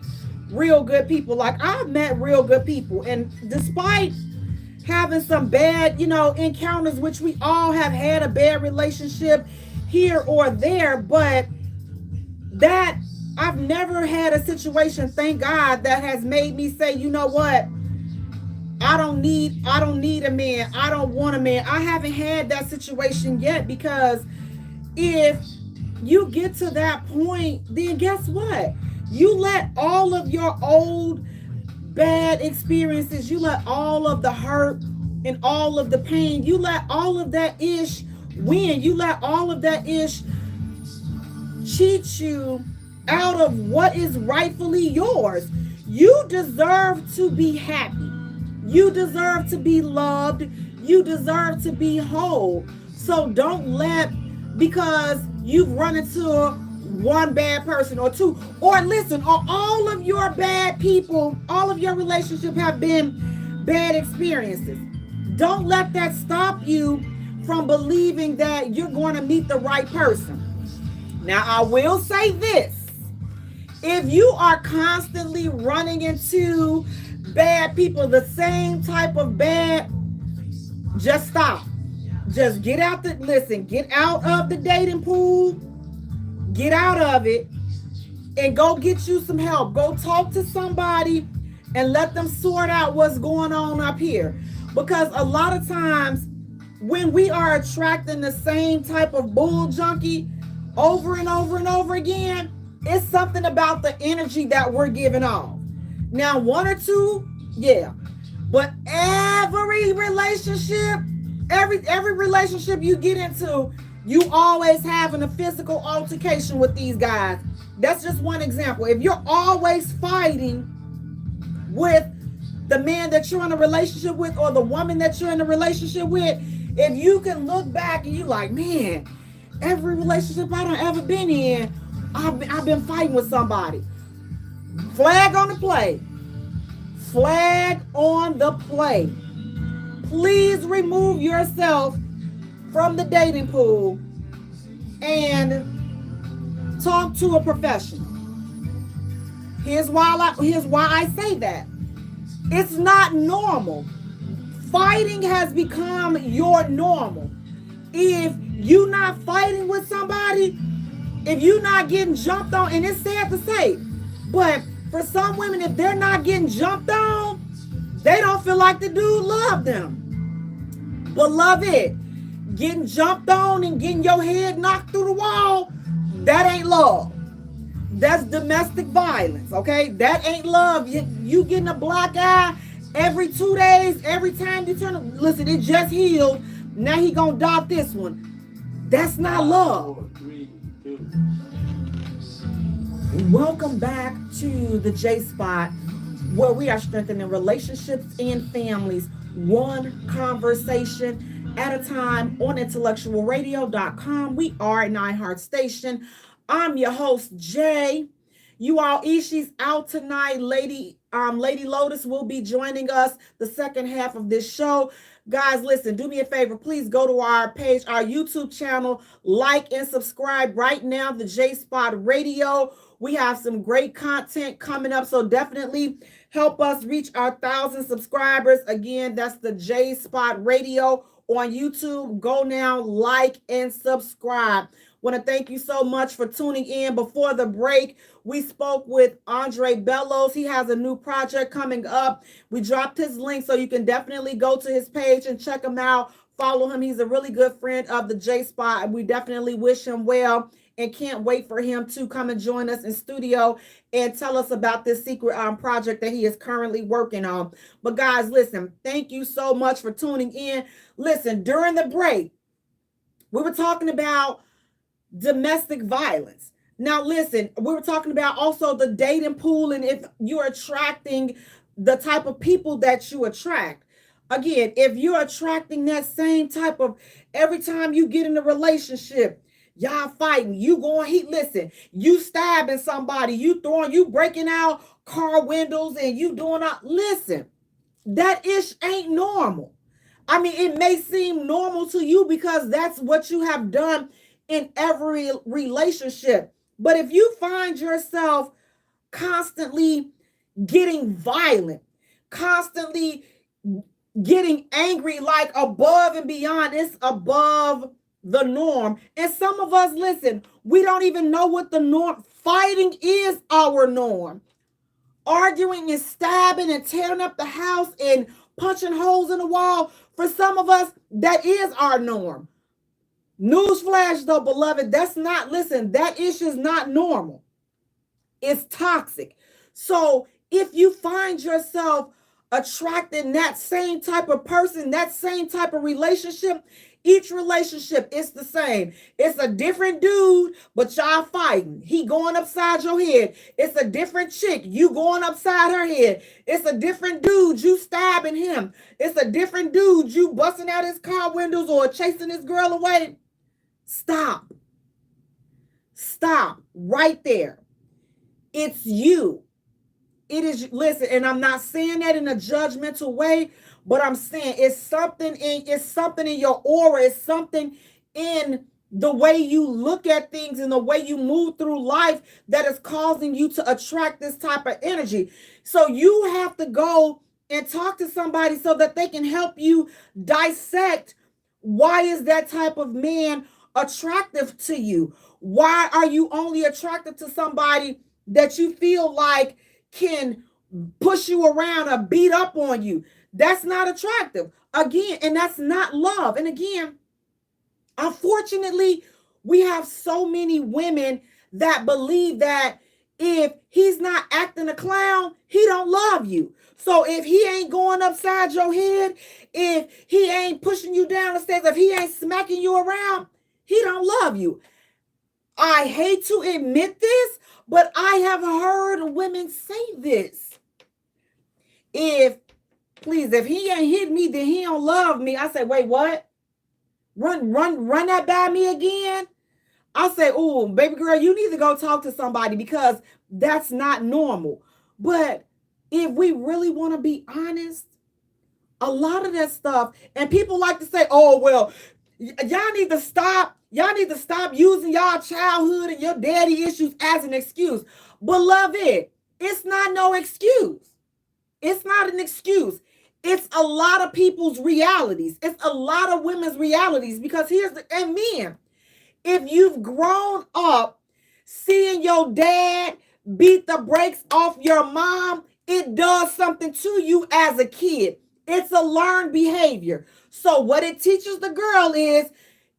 real good people. Like I've met real good people. And despite having some bad, encounters, which we all have had a bad relationship here or there, but that I've never had a situation, thank God, that has made me say, you know what? I don't need a man. I don't want a man. I haven't had that situation yet, because if you get to that point, then guess what? You let all of your old bad experiences, you let all of the hurt and all of the pain, you let all of that ish win. You let all of that ish cheat you out of what is rightfully yours. You deserve to be happy. You deserve to be loved. You deserve to be whole. So don't let, because you've run into one bad person or two, or listen, or all of your bad people, all of your relationships have been bad experiences. Don't let that stop you from believing that you're going to meet the right person. Now, I will say this. If you are constantly running into bad people, the same type of bad, just stop. Just get out of the dating pool, get out of it, and go get you some help. Go talk to somebody and let them sort out what's going on up here. Because a lot of times when we are attracting the same type of bull junkie over and over and over again, it's something about the energy that we're giving off. Now, one or two, yeah. But every relationship, every relationship you get into, you always having a physical altercation with these guys. That's just one example. If you're always fighting with the man that you're in a relationship with, or the woman that you're in a relationship with, if you can look back and you like, man, every relationship I done ever been in, I've been fighting with somebody. Flag on the play. Flag on the play. Please remove yourself from the dating pool and talk to a professional. Here's why I say that. It's not normal. Fighting has become your normal. If you're not fighting with somebody, if you're not getting jumped on, and it's sad to say, but for some women, if they're not getting jumped on, they don't feel like the dude loved them. But love it. Getting jumped on and getting your head knocked through the wall, that ain't love. That's domestic violence, okay? That ain't love. You getting a black eye every 2 days, every time you turn. Listen, it just healed. Now he gonna dot this one. That's not love. 4, 3, 2. Welcome back to the J Spot, where we are strengthening relationships and families, one conversation at a time, on intellectualradio.com. We are an iHeart station. I'm your host, Jay. You all, Ishi's out tonight. Lady Lotus will be joining us the second half of this show. Guys, listen, do me a favor. Please go to our page, our YouTube channel, like and subscribe right now, the J Spot Radio. We have some great content coming up, so definitely help us reach our 1,000 subscribers. Again, that's the J Spot Radio on YouTube. Go now, like and subscribe. Want to thank you so much for tuning in. Before the break, we spoke with Andre Bellows. He has a new project coming up. We dropped his link, so you can definitely go to his page and check him out. Follow him. He's a really good friend of the J Spot, and we definitely wish him well and can't wait for him to come and join us in studio and tell us about this secret project that he is currently working on. But guys, listen, thank you so much for tuning in. Listen, during the break, we were talking about domestic violence. Now, listen, we were talking about also the dating pool and if you're attracting the type of people that you attract. Again, if you're attracting that same type of, every time you get in a relationship, y'all fighting, listen, you stabbing somebody, you breaking out car windows and you doing listen, that ish ain't normal. I mean, it may seem normal to you because that's what you have done in every relationship. But if you find yourself constantly getting violent, constantly getting angry, like above and beyond, it's above the norm. And some of us, listen, we don't even know what the norm. Fighting is our norm. Arguing and stabbing and tearing up the house and punching holes in the wall. For some of us, that is our norm. Newsflash, though, beloved, that's not, listen, that issue is not normal. It's toxic. So if you find yourself attracting that same type of person, that same type of relationship, each relationship is the same. It's a different dude, but y'all fighting. He going upside your head. It's a different chick. You going upside her head. It's a different dude. You stabbing him. It's a different dude. You busting out his car windows or chasing this girl away. Stop. Stop right there. It's you. It is, listen, and I'm not saying that in a judgmental way, but I'm saying it's something in your aura, it's something in the way you look at things and the way you move through life that is causing you to attract this type of energy. So you have to go and talk to somebody so that they can help you dissect, why is that type of man attractive to you? Why are you only attracted to somebody that you feel like can push you around or beat up on you? That's not attractive. Again, and that's not love. And again, unfortunately, we have so many women that believe that if he's not acting a clown, he don't love you. So if he ain't going upside your head, if he ain't pushing you down the stairs, if he ain't smacking you around, he don't love you. I hate to admit this, but I have heard women say this. If he ain't hit me, then he don't love me. I say, wait, what? Run that by me again. I say, oh, baby girl, you need to go talk to somebody because that's not normal. But if we really want to be honest, a lot of that stuff, and people like to say, oh, well, y'all need to stop. Y'all need to stop using y'all childhood and your daddy issues as an excuse. Beloved, it's not no excuse. It's not an excuse. It's a lot of people's realities. It's a lot of women's realities because and men, if you've grown up seeing your dad beat the brakes off your mom, it does something to you as a kid. It's a learned behavior. So what it teaches the girl is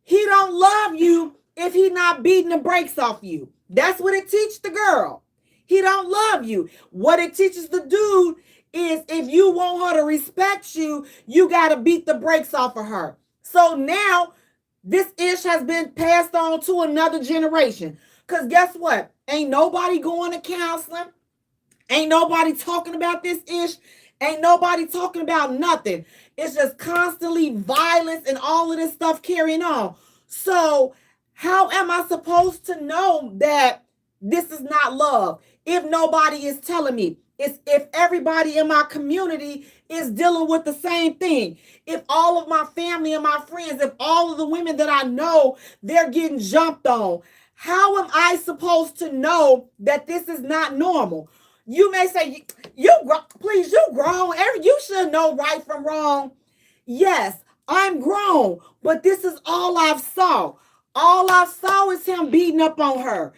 he don't love you if he not beating the brakes off you. That's what it teaches the girl. He don't love you. What it teaches the dude is if you want her to respect you, you got to beat the brakes off of her. So now this ish has been passed on to another generation. Because guess what? Ain't nobody going to counseling. Ain't nobody talking about this ish. Ain't nobody talking about nothing. It's just constantly violence and all of this stuff carrying on. So how am I supposed to know that this is not love if nobody is telling me? It's if everybody in my community is dealing with the same thing. If all of my family and my friends, if all of the women that I know, they're getting jumped on. How am I supposed to know that this is not normal? You may say, you grown. You should know right from wrong. Yes, I'm grown, but this is all I've saw. All I saw is him beating up on her.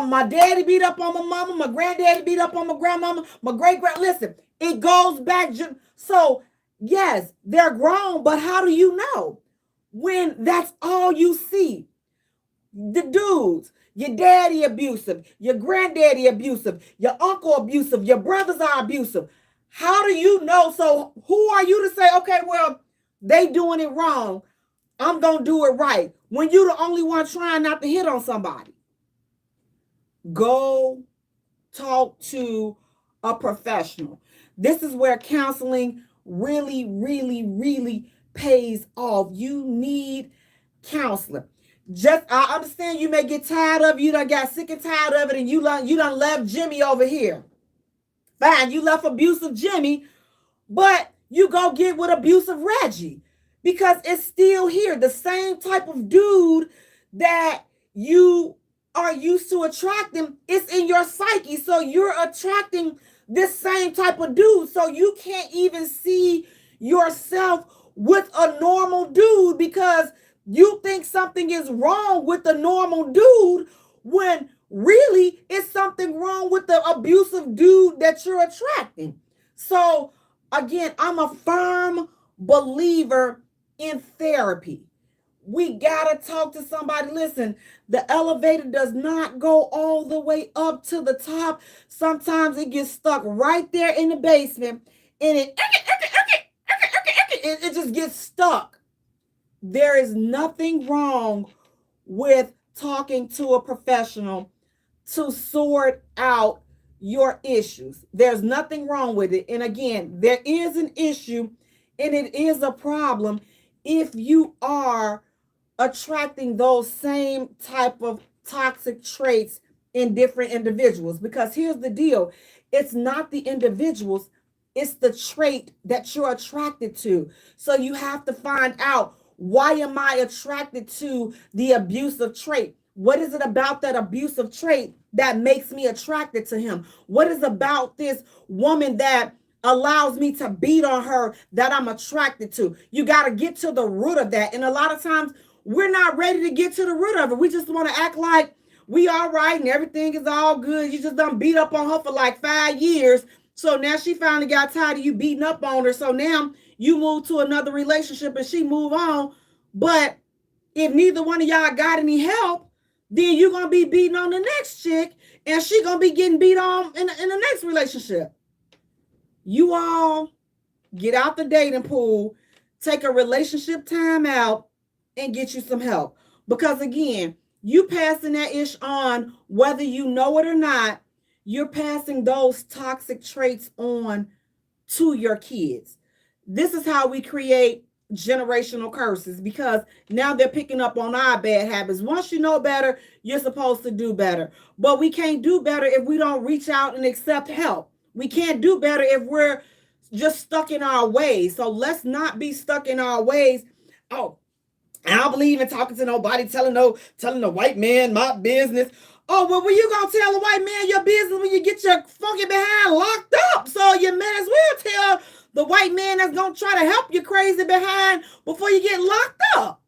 My daddy beat up on my mama. My granddaddy beat up on my grandmama. My great-grand. Listen, it goes back. So, yes, they're grown, but how do you know when that's all you see? The dudes, your daddy abusive, your granddaddy abusive, your uncle abusive, your brothers are abusive. How do you know? So who are you to say, okay, well, they doing it wrong. I'm going to do it right. When you're the only one trying not to hit on somebody. Go talk to a professional. This is where counseling really, really, really pays off. You need counseling. I understand you may get tired of it. You done got sick and tired of it, and you done left Jimmy over here. Fine, you left abusive Jimmy, but you go get with abusive Reggie because it's still here. The same type of dude that you are used to attracting is in your psyche. So you're attracting this same type of dude. So you can't even see yourself with a normal dude because you think something is wrong with the normal dude when really it's something wrong with the abusive dude that you're attracting. So again, I'm a firm believer in therapy. We gotta talk to somebody. Listen, the elevator does not go all the way up to the top. Sometimes it gets stuck right there in the basement and it just gets stuck. There is nothing wrong with talking to a professional to sort out your issues. There's nothing wrong with it. And again, there is an issue and it is a problem if you are attracting those same type of toxic traits in different individuals. Because here's the deal, it's not the individuals, it's the trait that you're attracted to. So you have to find out, why am I attracted to the abusive trait? What is it about that abusive trait that makes me attracted to him? What is about this woman that allows me to beat on her that I'm attracted to? You got to get to the root of that. And a lot of times we're not ready to get to the root of it. We just want to act like we all right and everything is all good. You just done beat up on her for like 5 years. So now she finally got tired of you beating up on her. So now you move to another relationship and she move on. But if neither one of y'all got any help, then you're going to be beating on the next chick and she going to be getting beat on in the next relationship. You all get out the dating pool, take a relationship time out, and get you some help. Because again, you passing that ish on, whether you know it or not, you're passing those toxic traits on to your kids. This is how we create generational curses, because now they're picking up on our bad habits. Once you know better, you're supposed to do better. But we can't do better if we don't reach out and accept help. We can't do better if we're just stuck in our ways. So let's not be stuck in our ways. Oh, I don't believe in talking to nobody, telling the white man my business. Oh, well, when you gonna tell a white man your business when you get your funky behind locked up? So you may as well tell the white man that's gonna try to help your crazy behind before you get locked up.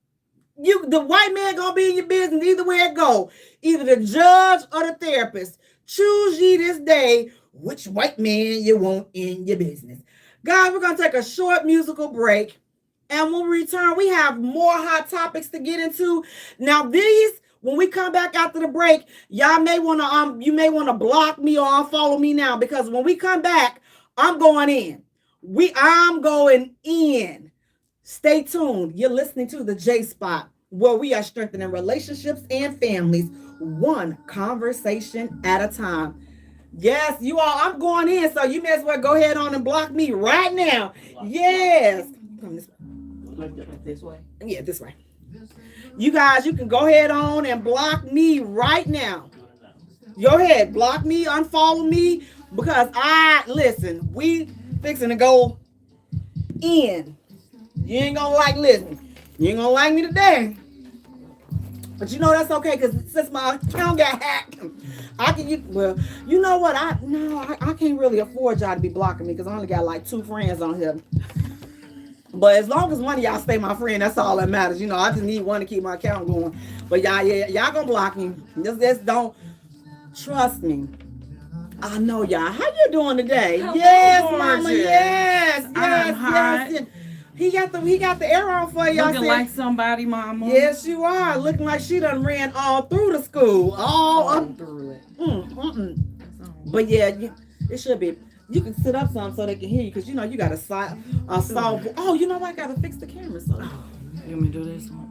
The white man gonna be in your business either way it go. Either the judge or the therapist. Choose ye this day which white man you want in your business. Guys, we're gonna take a short musical break. And when we return, we have more hot topics to get into. Now, when we come back after the break, y'all may want to you may want to block me or unfollow me now, because when we come back, I'm going in. I'm going in. Stay tuned. You're listening to the J Spot, where we are strengthening relationships and families, one conversation at a time. Yes, you all, I'm going in, so you may as well go ahead on and block me right now. Yes. Come this way. This way? Yeah, this way. You guys, you can go ahead on and block me right now. Go ahead, block me, unfollow me, because listen, we fixing to go in. You ain't gonna like listening. You ain't gonna like me today. But you know that's okay, because since my account got hacked, you know what? I can't really afford y'all to be blocking me, because I only got like 2 friends on here. But as long as one of y'all stay my friend, that's all that matters. You know, I just need one to keep my account going. But y'all gonna block me. Just don't trust me. I know y'all. How you doing today? Hello, yes, gorgeous. Mama. Yes. Hot. He got the arrow for y'all. Looking like somebody, Mama. Yes, you are. Looking like she done ran all through the school. All up through it. But yeah, it should be. You can sit up some so they can hear you, because you know you got a soft. Oh, you know what? I gotta fix the camera. So You want me to do this one?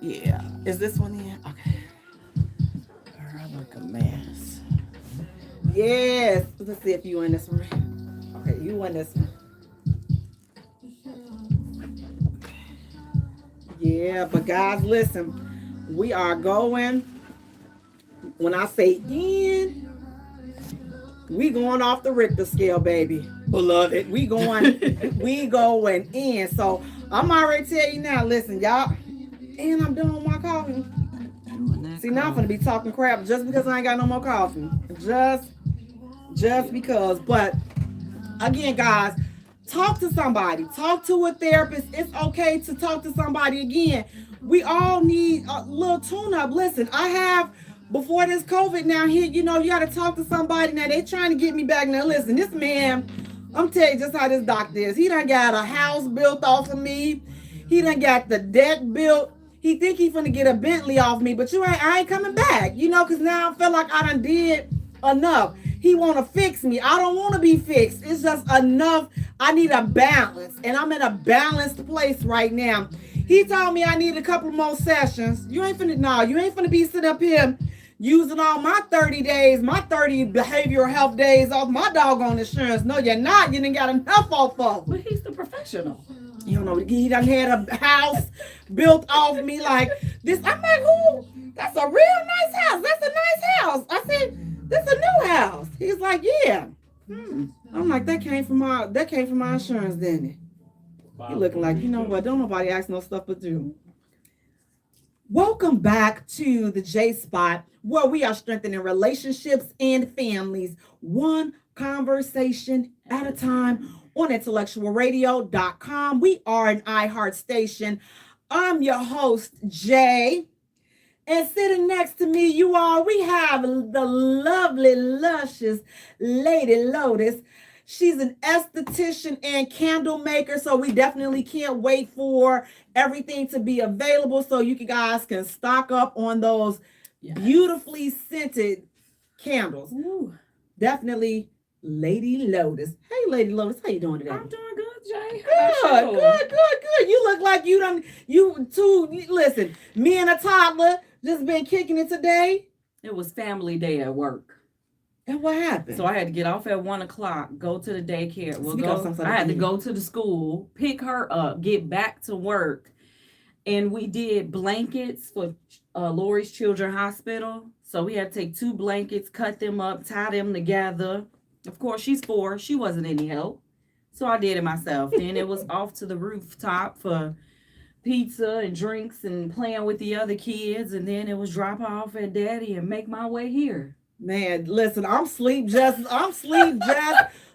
yeah, is this one in? Okay. I look a mess. Yes. Let's see if you in this one. Okay, you in this one. Yeah, but guys, listen. We are going. When I say in, we going off the Richter scale, baby. Love it. We going in. So I'm already telling you now, listen, y'all. And I'm done with my coffee. See, now I'm gonna be talking crap just because I ain't got no more coffee. Just because. But again, guys, talk to somebody. Talk to a therapist. It's okay to talk to somebody again. We all need a little tune-up. Listen, I have before this COVID now here, you got to talk to somebody. Now they trying to get me back. Now listen, this man, I'm telling you just how this doctor is. He done got a house built off of me. He done got the deck built. He think he finna get a Bentley off me, but I ain't coming back, because now I feel like I done did enough. He want to fix me. I don't want to be fixed. It's just enough. I need a balance, and I'm in a balanced place right now. He told me I need a couple more sessions. You ain't finna be sitting up here using all my 30 days, my 30 behavioral health days off my doggone insurance. No, you're not. You didn't got enough off of. But he's the professional. You don't know, he done had a house built off me like this. I'm like, who? That's a real nice house. That's a nice house. I said, this is a new house. He's like, yeah. I'm like, that came from my insurance, didn't it? He looking like, you know what? Don't nobody ask no stuff but you. Welcome back to the J Spot, where we are strengthening relationships and families, one conversation at a time, on intellectualradio.com. We are an iHeart station. I'm your host, Jay. And sitting next to me, we have the lovely, luscious Lady Lotus. She's an esthetician and candle maker, so we definitely can't wait for everything to be available so you guys can stock up on those beautifully scented candles. Ooh. Definitely Lady Lotus. Hey, Lady Lotus, how you doing today? I'm doing good, Jay. Good. You look like listen, me and a toddler just been kicking it today. It was family day at work. And what happened? So I had to get off at 1:00, go to the daycare. I had to go to the school, pick her up, get back to work. And we did blankets for Lori's Children's Hospital. So we had to take 2 blankets, cut them up, tie them together. Of course, she's 4. She wasn't any help. So I did it myself. Then it was off to the rooftop for pizza and drinks and playing with the other kids. And then it was drop off at Daddy and make my way here. Man, listen, I'm sleep just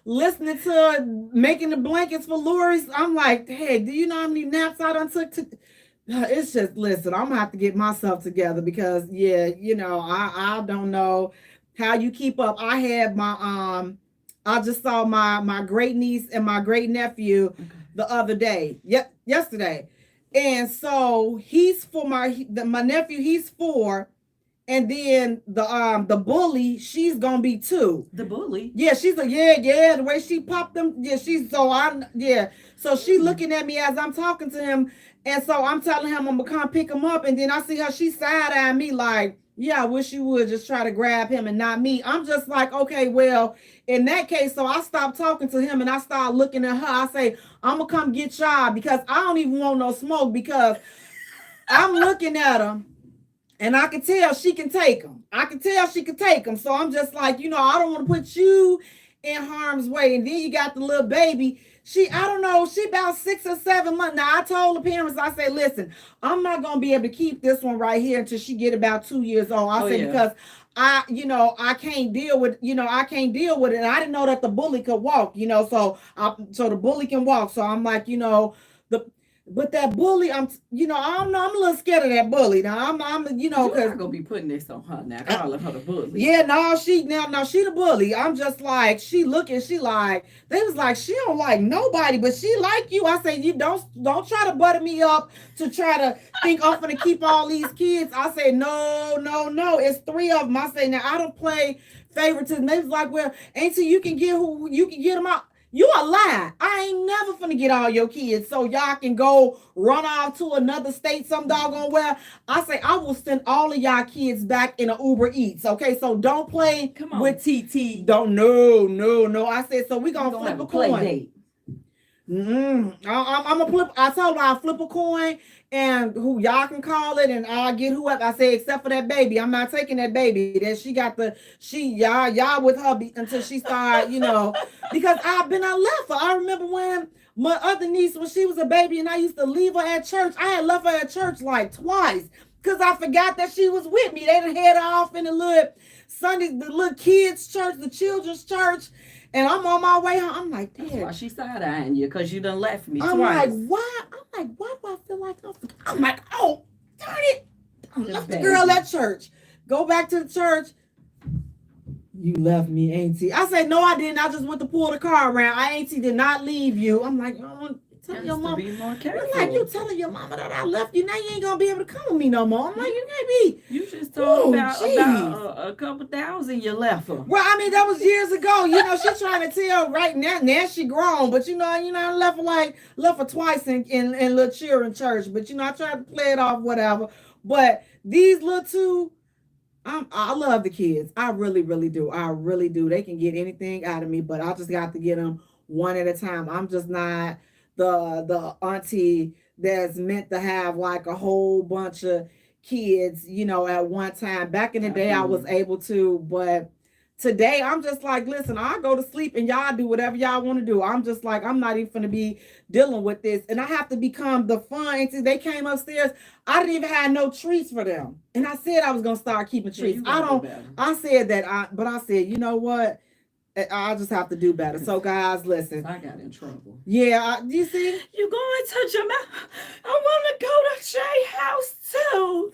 listening to making the blankets for Lori's. I'm like, hey, do you know how many naps I done took to? It's just, listen, I'm gonna have to get myself together because, I don't know how you keep up. I had I just saw my great niece and my great nephew the other day, yesterday, and so he's for my nephew. He's 4. And then the bully, she's gonna be 2. The bully? Yeah, she's like, the way she popped them. Yeah, So she looking at me as I'm talking to him. And so I'm telling him I'm gonna come pick him up. And then I see her, she side-eyeing me like, yeah, I wish you would just try to grab him and not me. I'm just like, okay, well, in that case, so I stopped talking to him and I started looking at her. I say, I'm gonna come get y'all because I don't even want no smoke because I'm looking at him. And I can tell she can take them. So I'm just like, I don't want to put you in harm's way. And then you got the little baby. She about 6 or 7 months. Now I told the parents, I say, listen, I'm not going to be able to keep this one right here until she get about 2 years old. Because I can't deal with, it. And I didn't know that the bully could walk, so the bully can walk. So I'm like, but that bully, I'm a little scared of that bully. Now I'm you're not gonna be putting this on her now, calling her the bully. Yeah, no, she the bully. I'm just like, they was like, she don't like nobody, but she like you. I say, you don't try to butter me up to try to think I'm gonna keep all these kids. I say, no, it's 3 of them. I say, now I don't play favoritism. They was like, well, ain't so you can get them out. You a lie. I ain't never finna get all your kids so y'all can go run off to another state some doggone where. I say I will send all of y'all kids back in an Uber Eats. Okay, so don't play with TT. Don't no. I said so we gonna flip a coin. Date. I'm a flip. I told her I'll flip a coin and who y'all can call it, and I'll get whoever. I say except for that baby. I'm not taking that baby. That she got y'all with her until she start, because I left her. I remember when my other niece, when she was a baby, and I used to leave her at church. I had left her at church like twice because I forgot that she was with me. They done head off in the little Sunday, the little kids' church, the children's church. And I'm on my way home. I'm like, That's Dad. why she side-eyeing you, because you done left me I'm twice. like, why? I'm like, why do I feel like I'm like, oh, darn it. I left the girl at church. Go back to the church. You left me, Auntie. I said, no, I didn't. I just went to pull the car around. Auntie did not leave you. I'm like, oh, tell your mom. Be more careful. I'm like, you telling your mama that I left you. Now you ain't going to be able to come with me no more. I'm like, you can't be. You just told about a couple thousand you left her. Well, I mean, that was years ago. She's trying to tell right now. Now she grown, but I left her twice in little cheering church. But I tried to play it off, whatever. But these little two, I love the kids. I really, really do. I really do. They can get anything out of me, but I just got to get them one at a time. I'm just not the auntie that's meant to have like a whole bunch of kids, at one time. Back in the day, I was able to, but today I'm just like, listen, I'll go to sleep and y'all do whatever y'all want to do. I'm just like, I'm not even going to be dealing with this. And I have to become the fun. And they came upstairs. I didn't even have no treats for them. And I said I was going to start keeping treats. I said that, but I said, you know what? I just have to do better. So, guys, listen. I got in trouble. Yeah, you see? You going to Jamaica? I want to go to Jay's house, too.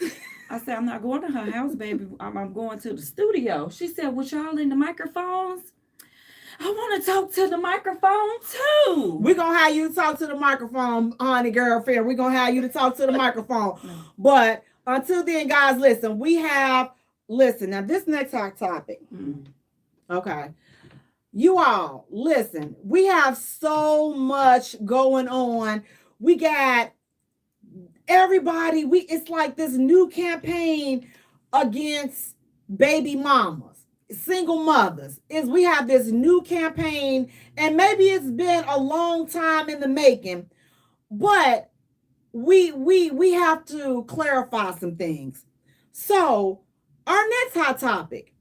I said, I'm not going to her house, baby. I'm going to the studio. She said, with y'all in the microphones? I want to talk to the microphone, too. We're going to have you to talk to the microphone, honey girlfriend. We're going to have you to talk to the microphone. But until then, guys, listen. Now, this next hot topic. Okay. You all, listen. We have so much going on. We got everybody, it's like this new campaign against baby mamas, single mothers. We have this new campaign, and maybe it's been a long time in the making, but we have to clarify some things. So our next hot topic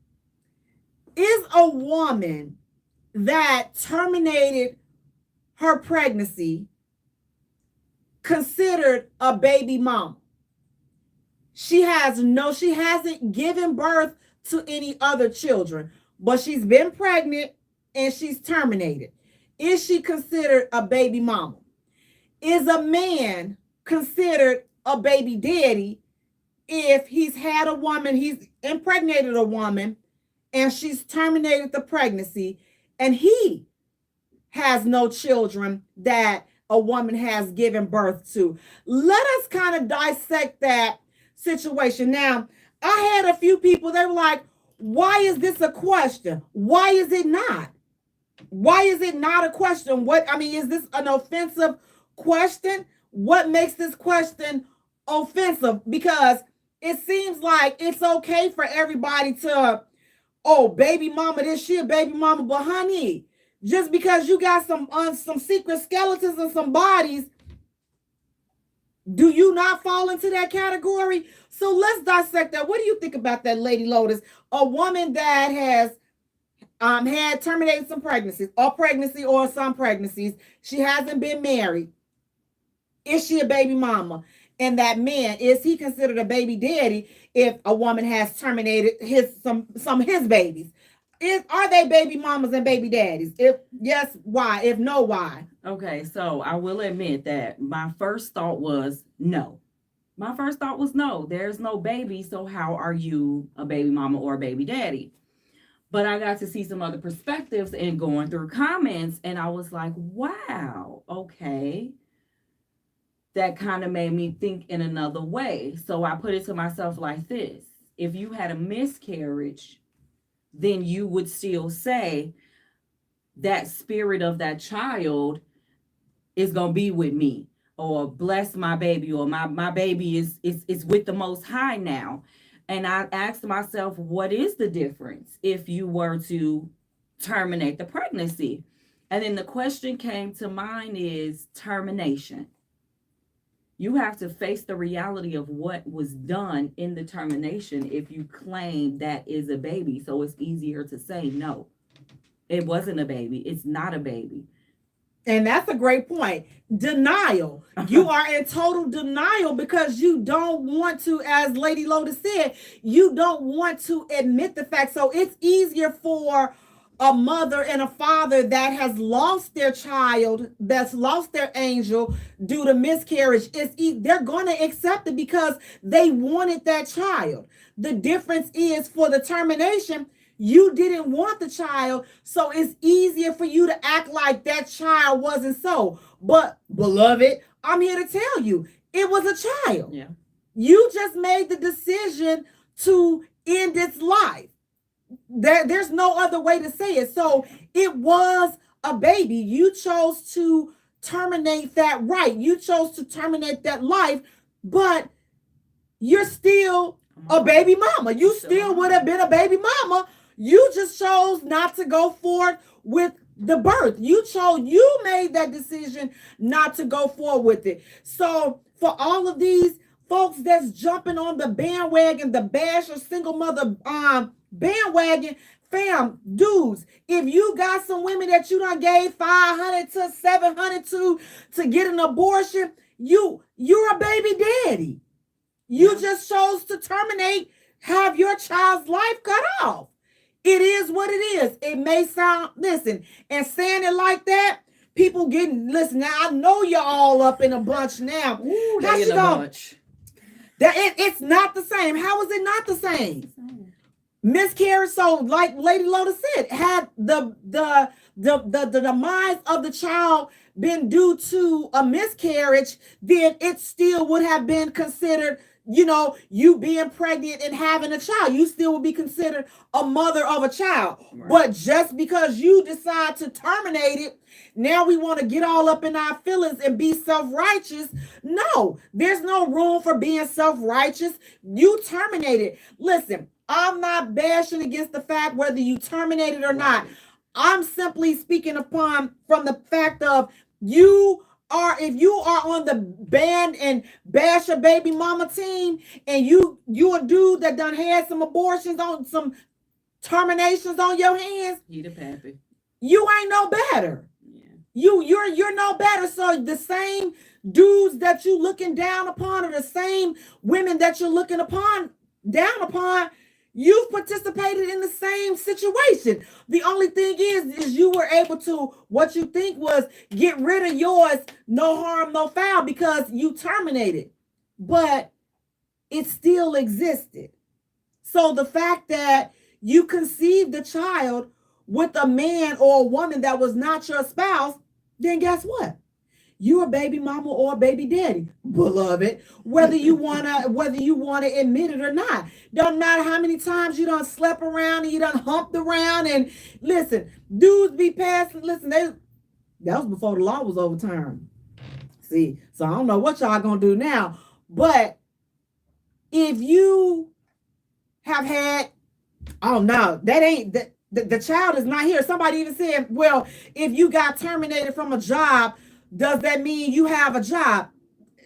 is a woman that terminated her pregnancy considered a baby mama. She hasn't given birth to any other children, but she's been pregnant and she's terminated. Is she considered a baby mama? Is a man considered a baby daddy if he's had a woman, he's impregnated a woman, and she's terminated the pregnancy, and he has no children that a woman has given birth to? Let us kind of dissect that situation. Now, I had a few people, they were like, why is this a question? Why is it not? Why is it not a question? Is this an offensive question? What makes this question offensive? Because it seems like it's okay for everybody to, baby mama, this shit, baby mama, but honey, just because you got some secret skeletons and some bodies, do you not fall into that category? So let's dissect that. What do you think about that, Lady Lotus? A woman that has had terminated some pregnancies, or some pregnancies. She hasn't been married. Is she a baby mama? And that man, is he considered a baby daddy if a woman has terminated some of his babies? Are they baby mamas and baby daddies? If yes, why? If no, why? Okay, so I will admit that my first thought was no. There's no baby, so how are you a baby mama or a baby daddy? But I got to see some other perspectives and going through comments, and I was like, wow, okay. That kind of made me think in another way. So I put it to myself like this. If you had a miscarriage, then you would still say that spirit of that child is going to be with me, or bless my baby, or my baby is with the Most High now. And I asked myself, what is the difference if you were to terminate the pregnancy? And then the question came to mind is termination. You have to face the reality of what was done in the termination if you claim that is a baby. So it's easier to say, no, it wasn't a baby. It's not a baby. And that's a great point. Denial. You are in total denial because you don't want to, as Lady Lotus said, you don't want to admit the fact. So it's easier for a mother and a father that has lost their child, that's lost their angel due to miscarriage. They're going to accept it because they wanted that child. The difference is for the termination, you didn't want the child, so it's easier for you to act like that child wasn't so. But, beloved, I'm here to tell you, it was a child. Yeah. You just made the decision to end its life. There's no other way to say it. So it was a baby. You chose to terminate that right. You chose to terminate that life, but you're still a baby mama. You still would have been a baby mama. You just chose not to go forward with the birth. You made that decision not to go forward with it. So for all of these folks that's jumping on the bandwagon, the bash or single mother bandwagon, fam, dudes, if you got some women that you done gave $500 to $700 to get an abortion, you're a baby daddy. You just chose to terminate, have your child's life cut off. It is what it is. It may sound, listen, and saying it like that, people listen, now I know you're all up in a bunch now. Ooh, they in a bunch. It's not the same. How is it not the same? Miscarriage, so like Lady Lotus said, had the demise of the child been due to a miscarriage, then it still would have been considered, you being pregnant and having a child. You still would be considered a mother of a child. Right. But just because you decide to terminate it, now we want to get all up in our feelings and be self-righteous. No, there's no room for being self-righteous. You terminate it. Listen, I'm not bashing against the fact whether you terminate it or not. I'm simply speaking from the fact of if you are on the ban and bash a baby mama team and you a dude that done had some abortions on some terminations on your hands, you the pappy. You ain't no better. Yeah. You're no better. So the same dudes that you looking down upon or the same women that you're looking down upon, you've participated in the same situation. The only thing is you were able to, what you think was, get rid of yours, no harm, no foul, because you terminated. But it still existed. So the fact that you conceived the child with a man or a woman that was not your spouse, then guess what? You're a baby mama or a baby daddy, beloved, whether you wanna admit it or not. Doesn't matter how many times you done slept around and you done humped around. And listen, dudes be passing. Listen, that was before the law was overturned. See, so I don't know what y'all gonna do now. But if you have had, oh no, that ain't that. The child is not here. Somebody even said, well, if you got terminated from a job, does that mean you have a job?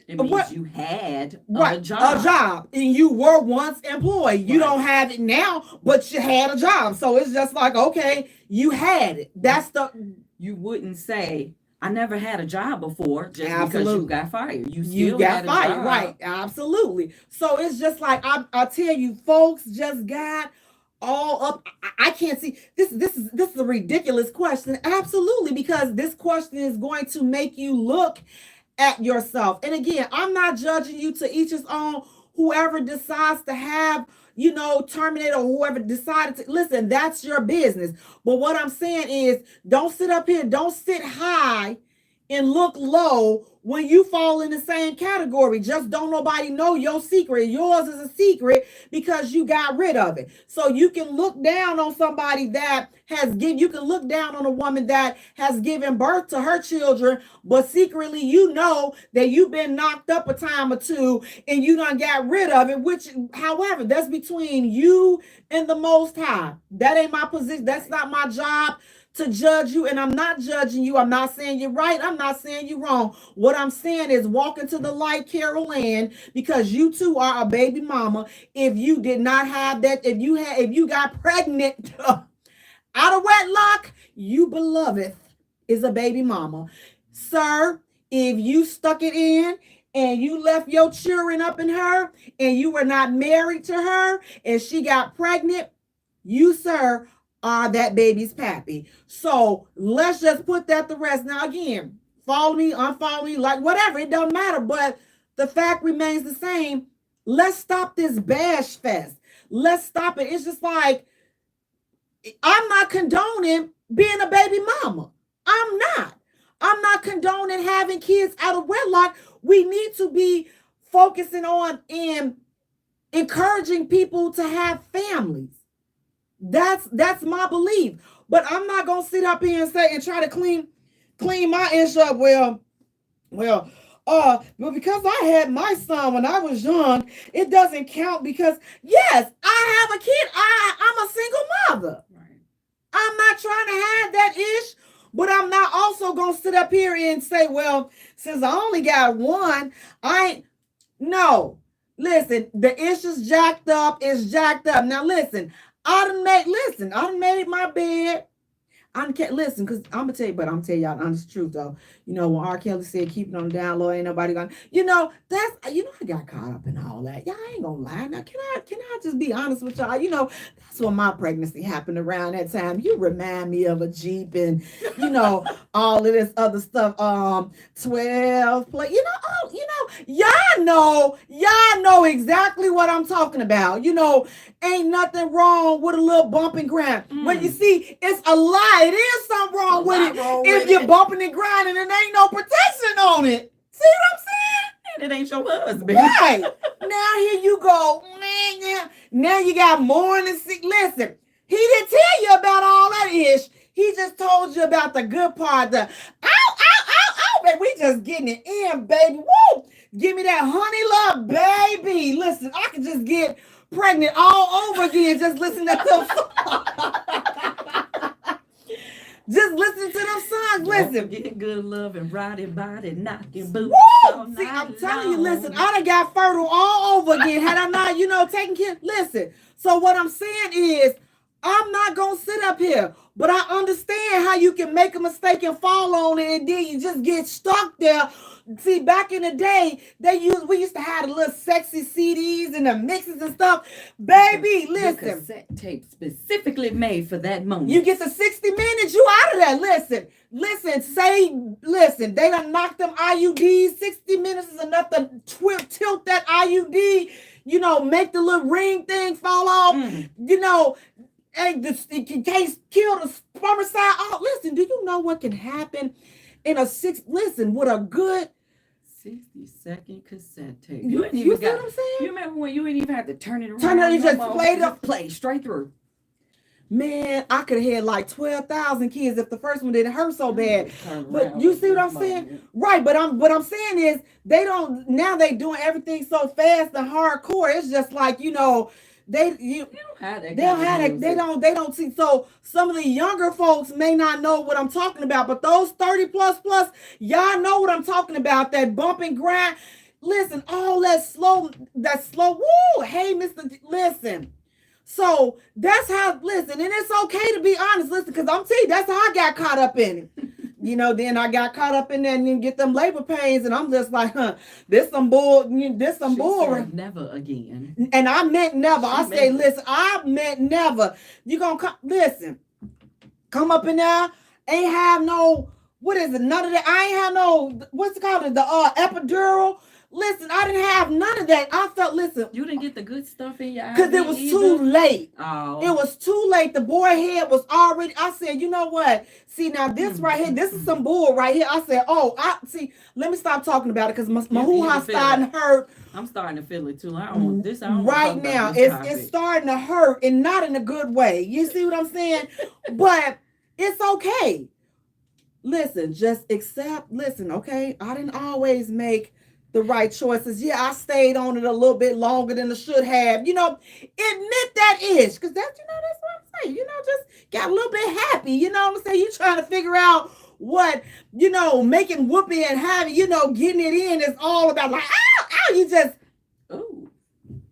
It means you had a job. A job. And you were once employed. You don't have it now, but you had a job. So it's just like, okay, you had it. You wouldn't say, I never had a job before just because you got fired. You got fired, right? Absolutely. So it's just like, I tell you, folks just got all up. I can't see this is a ridiculous question. Absolutely, because this question is going to make you look at yourself. And again, I'm not judging you, to each his own. Whoever decides to have, terminate, or whoever decided to listen, that's your business. But what I'm saying is, don't sit up here, don't sit high and look low when you fall in the same category. Just don't nobody know your secret. Yours is a secret because you got rid of it. So you can look down on somebody that you can look down on a woman that has given birth to her children, but secretly you know that you've been knocked up a time or two and you done got rid of it, which, however, that's between you and the Most High. That ain't my position. That's not my job to judge you, and I'm not judging you. I'm not saying you're right. I'm not saying you're wrong. What I'm saying is walk into the light, Carol Ann, because you too are a baby mama. If you did not have that, if you got pregnant out of wedlock, you beloved is a baby mama. Sir, if you stuck it in and you left your children up in her and you were not married to her and she got pregnant, you, sir, are that baby's pappy. So let's just put that to rest. Now, again, follow me, unfollow me, like whatever, it doesn't matter. But the fact remains the same. Let's stop this bash fest. Let's stop it. It's just like, I'm not condoning being a baby mama. I'm not condoning having kids out of wedlock. We need to be focusing on and encouraging people to have families. That's my belief. But I'm not gonna sit up here and say and try to clean my ish up. Well, but because I had my son when I was young, it doesn't count because yes, I have a kid. I'm a single mother. Right. I'm not trying to have that ish, but I'm not also gonna sit up here and say, well, since I only got one, no. Listen, the ish is jacked up. It's jacked up. Now listen. I done made my bed. Listen, because I'm gonna tell y'all the honest truth though. You know, when R. Kelly said keep it on the down low, ain't nobody gonna, I got caught up in all that. Y'all ain't gonna lie. Now, can I just be honest with y'all? You know, that's when my pregnancy happened around that time. You remind me of a Jeep and all of this other stuff. 12 play, y'all know exactly what I'm talking about. Ain't nothing wrong with a little bump and grind. But you see, it's a lie. It is something wrong with it if you're bumping and grinding and ain't no protection on it. See what I'm saying? And it ain't your husband. Right. Now here you go. Now you got morning sick. Listen, he didn't tell you about all that ish. He just told you about the good part. The ow, baby. We just getting it in, baby. Woo! Give me that honey love, baby. Listen, I can just get pregnant all over again. Just listen to them. Just listen to them songs. Listen. Get good love and ride it, body, knock your boots. Woo! See, I'm telling you, listen, I done got fertile all over again. Had I not, taking care. Listen. So what I'm saying is, I'm not going to sit up here, but I understand how you can make a mistake and fall on it and then you just get stuck there. See, back in the day, we used to have the little sexy CDs and the mixes and stuff. Baby, listen. The cassette tape specifically made for that moment. You get the 60 minutes, you out of there. Listen, they done knocked them IUDs. 60 minutes is enough to tilt that IUD, make the little ring thing fall off, and in case kill the spermicide. Oh, listen, do you know what can happen in with a good 60-second cassette tape? You see what I'm saying? You remember when you didn't even have to turn it around? You just play straight through. Man, I could have had like 12,000 kids if the first one didn't hurt so bad. But you see what I'm saying? Right, but what I'm saying is they doing everything so fast and hardcore. It's just like, they don't have that. They don't see. So some of the younger folks may not know what I'm talking about, but those 30 plus, y'all know what I'm talking about. That bump and grind. Listen, all that slow. Woo! Hey, listen. So that's how. Listen, and it's okay to be honest. Listen, because I'm telling you, that's how I got caught up in it. Then I got caught up in that and then get them labor pains, and I'm just like, this some bull. Never again. And I meant never. I meant never. You gonna come? Listen, come up in there. Ain't have no. What is it? None of that. I ain't have no. What's it called? The epidural. Listen, I didn't have none of that. I felt, listen. You didn't get the good stuff in your eye. Because it was too late. Oh. It was too late. The boy head was already, I said, you know what? See, now this right here, this is some bull right here. I said, let me stop talking about it because my hoo-ha starting to hurt. I'm starting to feel it too. I don't right now, it's starting to hurt and not in a good way. You see what I'm saying? But it's okay. Listen, just accept, okay? I didn't always make the right choices. Yeah, I stayed on it a little bit longer than I should have. Admit that ish. Because that's what I'm saying. Just got a little bit happy. You know what I'm saying? You trying to figure out what, making whoopee and having, getting it in is all about. Like, ow, you just, ooh.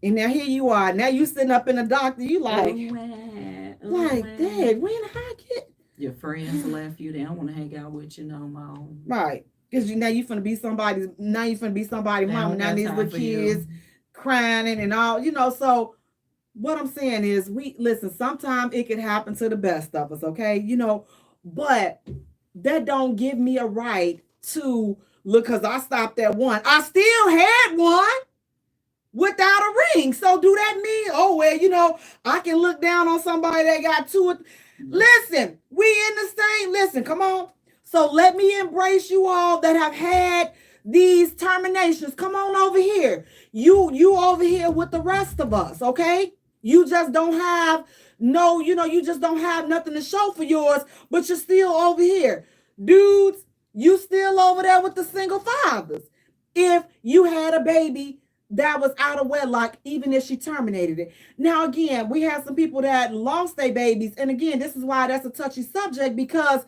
And now here you are. Now you sitting up in the doctor. You like, Dad, when I get. Your friends left you. They don't want to hang out with you no more. Right. Because now you finna be somebody's mama. Now these little kids crying and all, so what I'm saying is sometimes it can happen to the best of us, okay? But that don't give me a right to look, because I stopped at one. I still had one without a ring. So do that mean, I can look down on somebody that got two? Listen, we in the same, come on. So let me embrace you all that have had these terminations. Come on over here. You over here with the rest of us, okay? You just don't have you just don't have nothing to show for yours, but you're still over here. Dudes, you still over there with the single fathers. If you had a baby that was out of wedlock, even if she terminated it. Now, again, we have some people that lost their babies. And again, this is why that's a touchy subject, because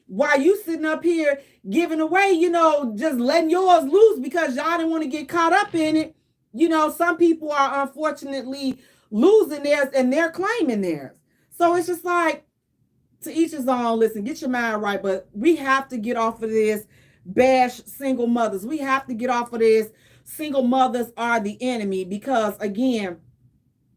while you sitting up here giving away, just letting yours loose because y'all didn't want to get caught up in it. Some people are unfortunately losing theirs and they're claiming theirs. So it's just like, to each his own. Listen, get your mind right. But we have to get off of this bash single mothers. We have to get off of this. Single mothers are the enemy, because again,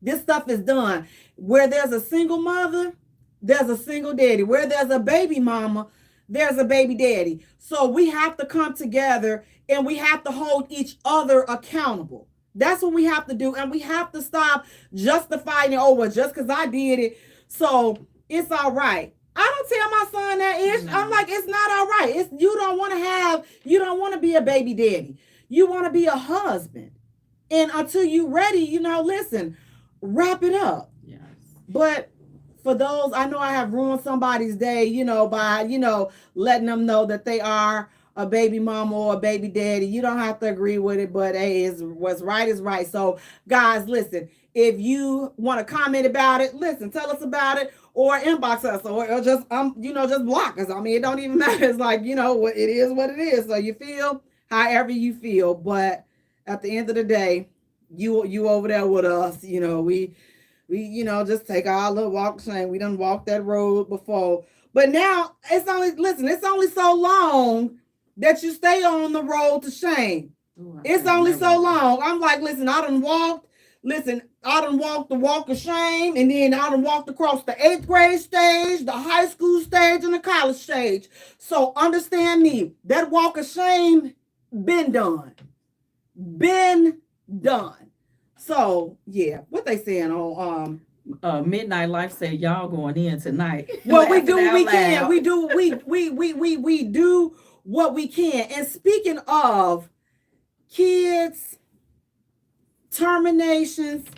this stuff is done. Where there's a single mother, there's a single daddy. Where there's a baby mama, there's a baby daddy. So we have to come together and we have to hold each other accountable. That's what we have to do. And we have to stop justifying it. Just because I did it, so it's all right. I don't tell my son that ish. No. I'm like, it's not all right. You don't want to be a baby daddy. You want to be a husband. And until you ready, wrap it up. Yes. But for those, I know I have ruined somebody's day, by, letting them know that they are a baby mama or a baby daddy. You don't have to agree with it, but hey, what's right is right. So guys, listen, if you want to comment about it, tell us about it, or inbox us, or just, just block us. I mean, it don't even matter. It's like, what it is, what it is. So you feel however you feel, but at the end of the day, you over there with us, we just take our little walk shame. We done walked that road before, but now it's only so long that you stay on the road to shame. Ooh, it's only so long. I'm like, I done walked the walk of shame, and then I done walked across the 8th grade stage, the high school stage, and the college stage. So understand me, that walk of shame been done. So yeah, what they saying on Midnight Life say y'all going in tonight. Well, we do what we can. We do what we can. And speaking of kids, terminations,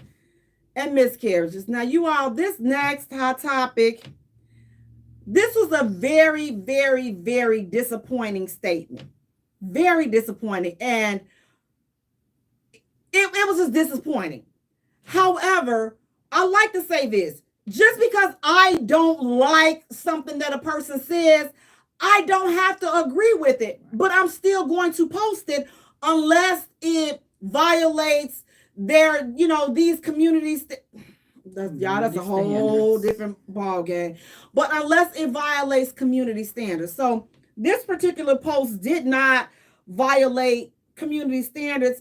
and miscarriages. Now, you all, this next hot topic, this was a very, very, very disappointing statement. Very disappointing. And it was just disappointing. However, I like to say this. Just because I don't like something that a person says, I don't have to agree with it. But I'm still going to post it unless it violates their, these communities. That's a whole different ball game. But unless it violates community standards. So this particular post did not violate community standards,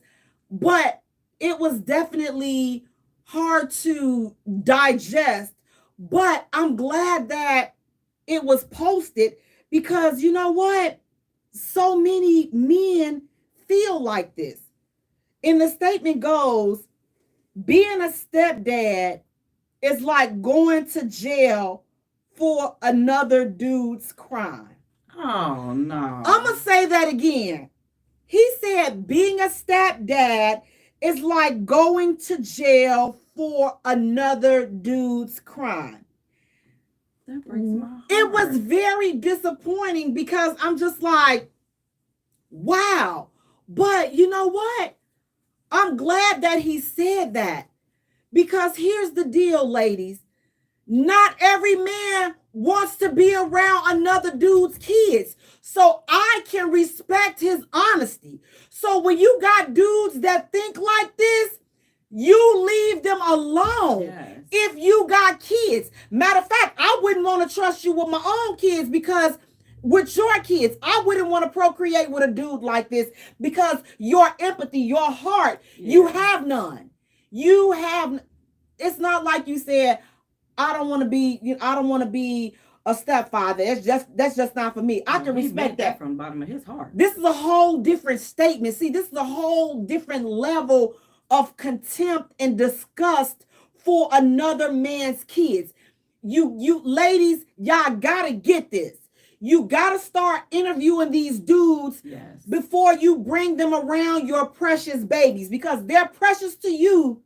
but it was definitely hard to digest. But I'm glad that it was posted, because you know what? So many men feel like this. And the statement goes, being a stepdad is like going to jail for another dude's crime. Oh, no. I'm going to say that again. He said being a stepdad is like going to jail for another dude's crime. That breaks my heart. It was very disappointing because I'm just like, wow. But you know what? I'm glad that he said that, because here's the deal, ladies. Not every man wants to be around another dude's kids. So I can respect his honesty. So when you got dudes that think like this, you leave them alone. Yes. If you got kids. Matter of fact, I wouldn't want to trust you with my own kids, because with your kids, I wouldn't want to procreate with a dude like this, because your empathy, your heart, you have none. You have, it's not like you said, I don't want to be a stepfather. That's just not for me. I can respect that from the bottom of his heart. This is a whole different statement. See, this is a whole different level of contempt and disgust for another man's kids. You ladies, y'all gotta get this. You gotta start interviewing these dudes before you bring them around your precious babies, because they're precious to you,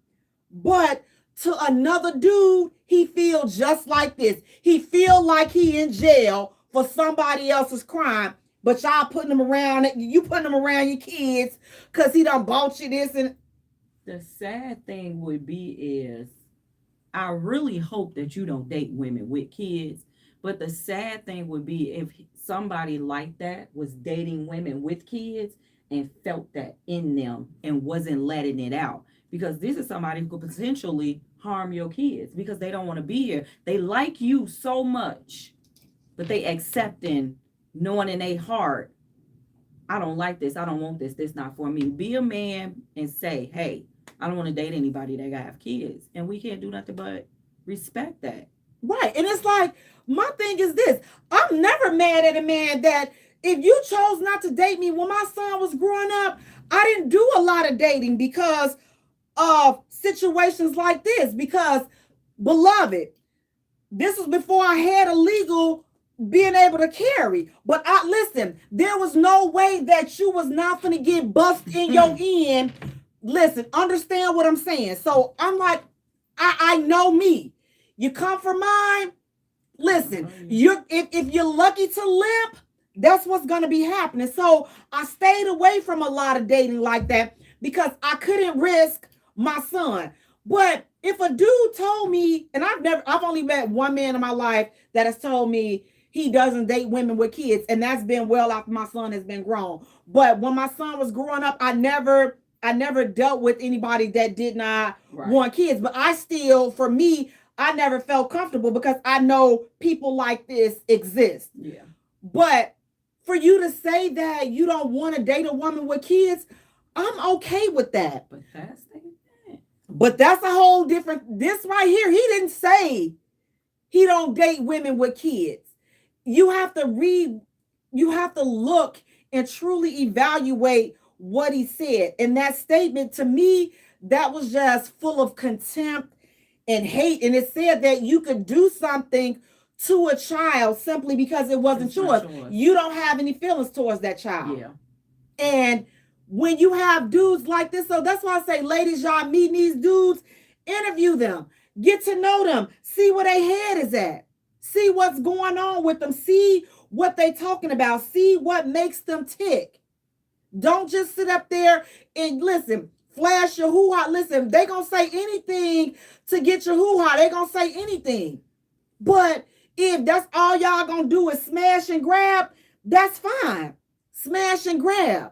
but to another dude, he feels just like this. He feel like he in jail for somebody else's crime, but y'all putting him around, you putting him around your kids because he done bought you this. And the sad thing would be is, I really hope that you don't date women with kids. But the sad thing would be if somebody like that was dating women with kids and felt that in them and wasn't letting it out. Because this is somebody who could potentially harm your kids because they don't want to be here. They like you so much, but they accepting, knowing in their heart, I don't like this. I don't want this. This not for me. Be a man and say, hey, I don't want to date anybody that have kids. And we can't do nothing but respect that. Right. And it's like, my thing is this. I'm never mad at a man that if you chose not to date me when my son was growing up, I didn't do a lot of dating because of situations like this. Because, beloved, this was before I had a legal being able to carry. But listen, there was no way that you was not going to get bust in your end. Listen, understand what I'm saying. So I'm like, I know me. You come for mine. Listen, if you're lucky to limp, that's what's going to be happening. So I stayed away from a lot of dating like that because I couldn't risk my son. But if a dude told me, and I've only met one man in my life that has told me he doesn't date women with kids, and that's been well after my son has been grown. But when my son was growing up, I never dealt with anybody that did not want kids. But for me, I never felt comfortable because I know people like this exist. Yeah. But for you to say that you don't want to date a woman with kids, I'm okay with that. But that's a whole different, this right here, he didn't say he don't date women with kids. You have to look and truly evaluate what he said. And that statement, to me, that was just full of contempt and hate. And it said that you could do something to a child simply because it wasn't yours. You don't have any feelings towards that child. Yeah. And when you have dudes like this, so that's why I say, ladies, y'all meeting these dudes, interview them, get to know them, see where their head is at, see what's going on with them, see what they talking about, see what makes them tick. Don't just sit up there and listen, flash your hoo-ha. Listen, they gonna say anything to get your hoo-ha. They gonna say anything. But if that's all y'all gonna do is smash and grab, that's fine. Smash and grab.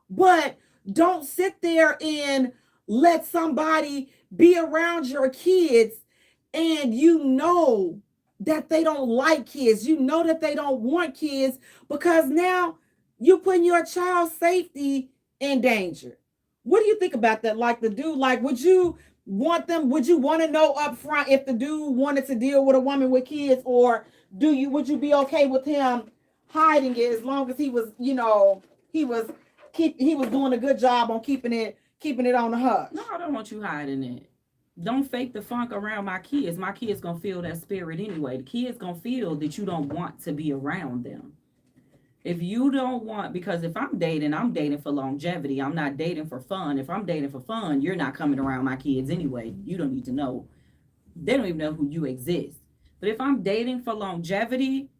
But don't sit there and let somebody be around your kids and you know that they don't like kids. You know that they don't want kids because now you're putting your child's safety in danger. What do you think about that? Like the dude, like, would you want to know up front if the dude wanted to deal with a woman with kids, or would you be okay with him hiding it as long as he was, he was doing a good job on keeping it keeping it on the hush. No, I don't want you hiding it. Don't fake the funk around my kids. My kids gonna feel that spirit anyway. The kids gonna feel that you don't want to be around them. If you don't want, because if I'm dating for longevity. I'm not dating for fun. If I'm dating for fun, you're not coming around my kids anyway. You don't need to know. They don't even know who you exist. But if I'm dating for longevity,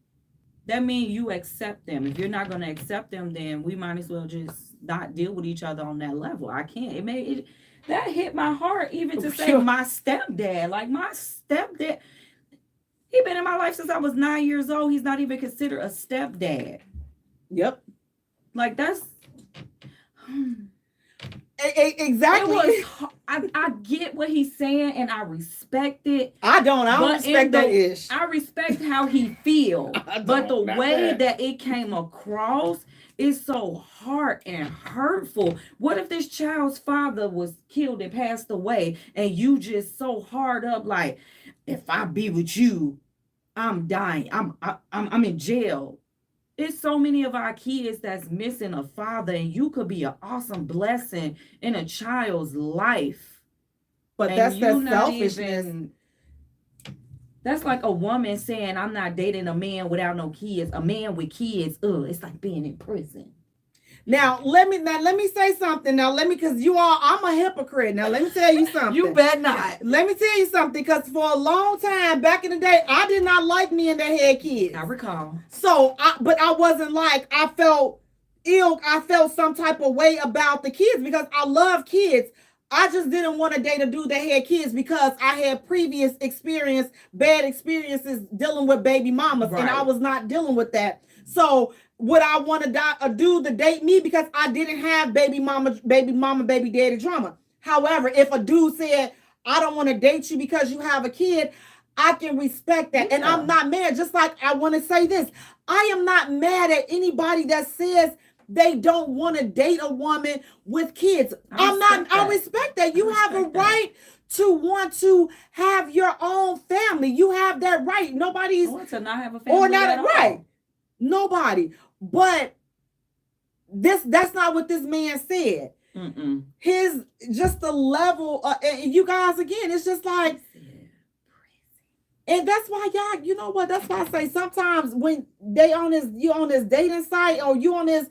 that means you accept them. If you're not going to accept them, then we might as well just not deal with each other on that level. I can't. That hit my heart even to say my stepdad. Like my stepdad, he been in my life since I was 9 years old. He's not even considered a stepdad. Yep. Like that's exactly. I get what he's saying and I respect it. I don't respect that ish. I respect how he feels. But the way that it came across is so hard and hurtful. What if this child's father was killed and passed away and you just so hard up like, if I be with you, I'm dying. I'm in jail. There's so many of our kids that's missing a father, and you could be an awesome blessing in a child's life. But that's that selfishness. That's like a woman saying, I'm not dating a man without no kids. A man with kids, it's like being in prison. Now let me say something. Because I'm a hypocrite. Now let me tell you something. You bet not. Let me tell you something, because for a long time back in the day, I did not like men that had kids. I recall. So, but I wasn't like, I felt ill. I felt some type of way about the kids because I love kids. I just didn't want to date a dude that had kids because I had previous bad experiences dealing with baby mamas, right. And I was not dealing with that. So would I want a dude to date me because I didn't have baby mama, baby daddy drama? However, if a dude said, I don't want to date you because you have a kid, I can respect that. Yeah. And I'm not mad. Just like I want to say this, I am not mad at anybody that says they don't want to date a woman with kids. I respect that. You have a right to want to have your own family. You have that right. Nobody's to not have a family. Or not right. Nobody. But that's not what this man said. Mm-mm. His just the level and you guys, again, it's just like, and that's why y'all, you know what? That's why I say sometimes when you on this dating site or you on this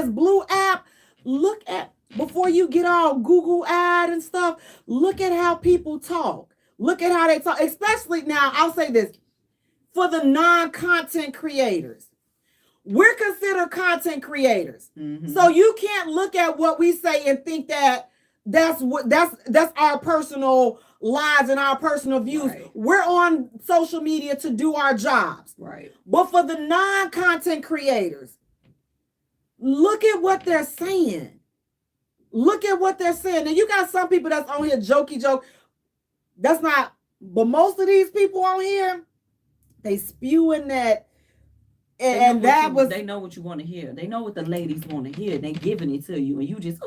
blue app, look at, before you get all Google ad and stuff, look at how people talk. Look at how they talk. Especially now, I'll say this, for the non-content creators. We're considered content creators. Mm-hmm. So you can't look at what we say and think that that's our personal lives and our personal views. Right. We're on social media to do our jobs. Right. But for the non-content creators, look at what they're saying. Look at what they're saying. Now you got some people that's on here jokey joke. That's not, but most of these people on here, they spewing that. And they know what you want to hear. They know what the ladies want to hear. They giving it to you, and you just.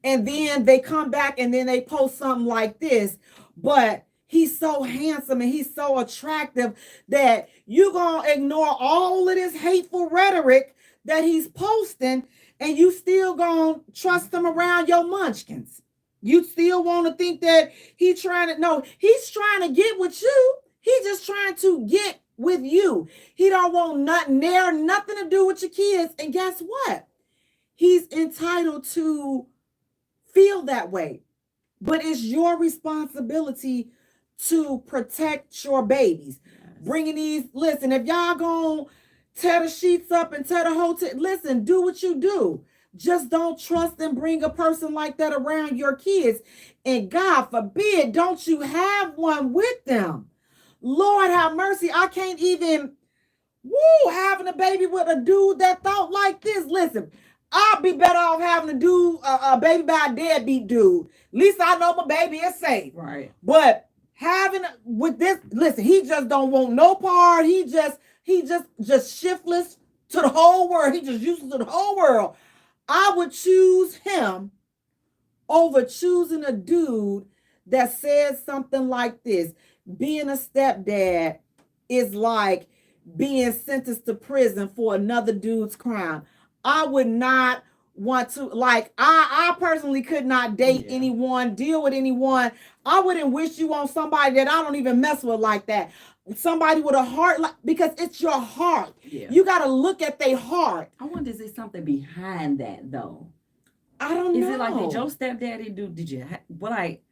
And then they come back and then they post something like this. But he's so handsome and he's so attractive that you gonna ignore all of this hateful rhetoric that he's posting, and you still gonna trust him around your munchkins. You still want to think that he's trying to get with you. He's just trying to get with you. He don't want nothing to do with your kids. And guess what? He's entitled to feel that way. But it's your responsibility to protect your babies. Yes. Listen, if y'all gonna tear the sheets up and tear the hotel, listen, do what you do. Just don't trust and bring a person like that around your kids. And God forbid, don't you have one with them. Lord have mercy. I can't even having a baby with a dude that thought like this. Listen, I'll be better off having a baby by a deadbeat dude. At least I know my baby is safe. Right. But with this, listen, he just don't want no part. He just shiftless to the whole world. He just useless to the whole world. I would choose him over choosing a dude that says something like this. Being a stepdad is like being sentenced to prison for another dude's crime. I would not want to, like, I personally could not date anyone, deal with anyone. I wouldn't wish you on somebody that I don't even mess with like that. Somebody with a heart, like, because it's your heart. You got to look at their heart. I wonder, is there something behind that though? I don't know. Is it like, did your stepdaddy do? Did you? Like,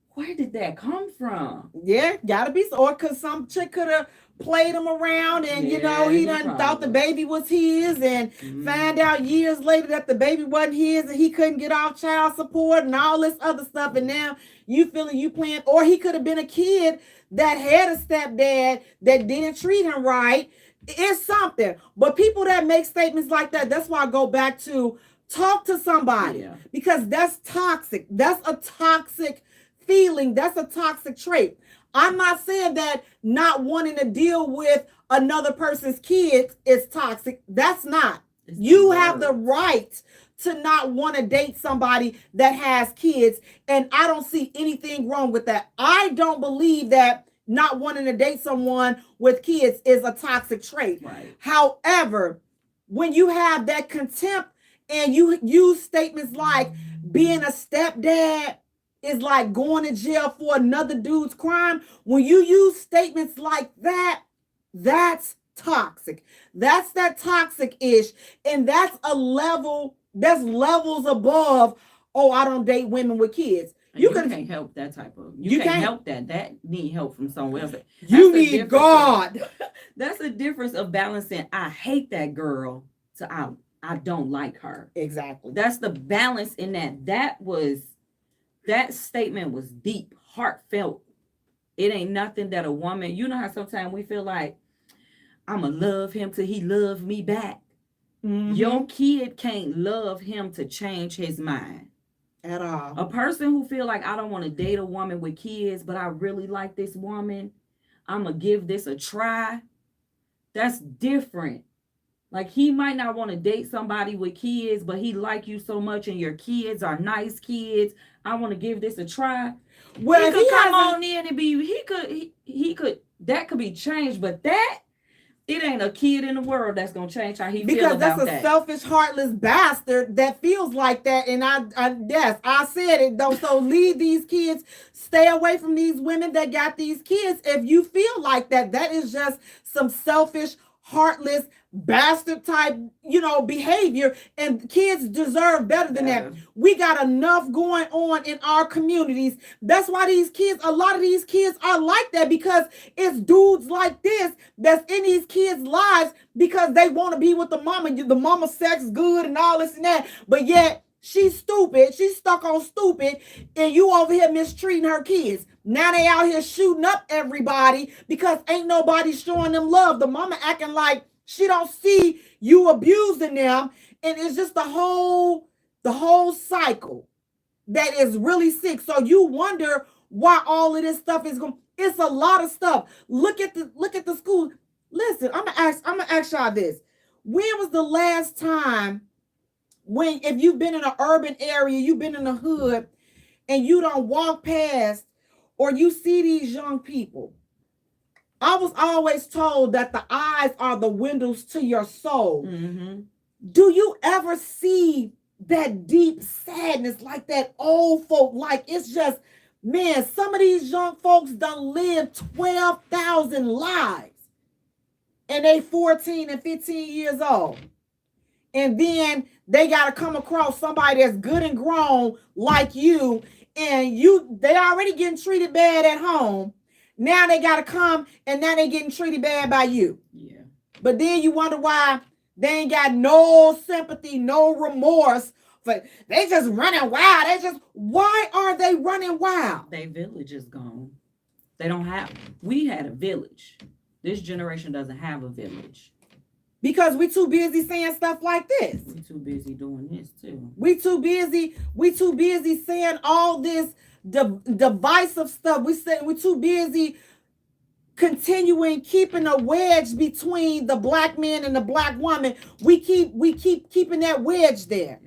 where did that come from? Yeah, gotta be. Or because some chick could have played him around, and he done thought the baby was his, and find out years later that the baby wasn't his, and he couldn't get off child support and all this other stuff. And now you feeling you playing, or he could have been a kid that had a stepdad that didn't treat him right. It's something. But people that make statements like that, that's why I go back to talk to somebody, because that's toxic. That's a toxic feeling. That's a toxic trait. I'm not saying that not wanting to deal with another person's kids is toxic. That's not. You have the right to not want to date somebody that has kids, and I don't see anything wrong with that. I don't believe that not wanting to date someone with kids is a toxic trait. Right. However, when you have that contempt and you use statements like being a stepdad is like going to jail for another dude's crime, when you use statements like that, that's toxic. That's that toxic-ish. And that's a level, that's levels above, oh, I don't date women with kids. You can't help that type of, you can't help that. That need help from somewhere else. You need God. That's the difference of balancing, I hate that girl, to I don't like her. Exactly. That's the balance in that. That statement was deep, heartfelt. It ain't nothing that a woman, you know how sometimes we feel like, I'ma love him till he love me back. Your kid can't love him to change his mind. At all. A person who feel like, I don't want to date a woman with kids, but I really like this woman, I'ma give this a try. That's different. Like, he might not want to date somebody with kids, but he like you so much and your kids are nice kids. I want to give this a try. Well, he could come on in and be, he could, that could be changed, but that, it ain't a kid in the world that's going to change how he feels about that. Because that's a selfish, heartless bastard that feels like that. And I said it though. So leave these kids, stay away from these women that got these kids. If you feel like that, that is just some selfish, heartless, bastard type, behavior, and kids deserve better than that. We got enough going on in our communities. That's why a lot of these kids are like that, because it's dudes like this that's in these kids' lives because they want to be with the mama. The mama sex good and all this and that, but yet she's stupid. She's stuck on stupid, and you over here mistreating her kids. Now they out here shooting up everybody because ain't nobody showing them love. The mama acting like she don't see you abusing them, and it's just the whole cycle that is really sick. So you wonder why all of this stuff is going. It's a lot of stuff. Look at the school. Listen, I'm gonna ask y'all this. When was the last time, if you've been in an urban area, you've been in the hood, and you don't walk past or you see these young people? I was always told that the eyes are the windows to your soul. Do you ever see that deep sadness like that old folk? Like, it's just, man, some of these young folks done lived 12,000 lives, and they 14 and 15 years old. And then they got to come across somebody that's good and grown like you, and they already getting treated bad at home. Now they got to come, and now they getting treated bad by you. Yeah. But then you wonder why they ain't got no sympathy, no remorse. They just running wild. Why are they running wild? Their village is gone. We had a village. This generation doesn't have a village. Because we too busy saying stuff like this. We too busy doing this too. We too busy saying all this divisive stuff. We're too busy continuing keeping a wedge between the black man and the black woman. We keep keeping that wedge there.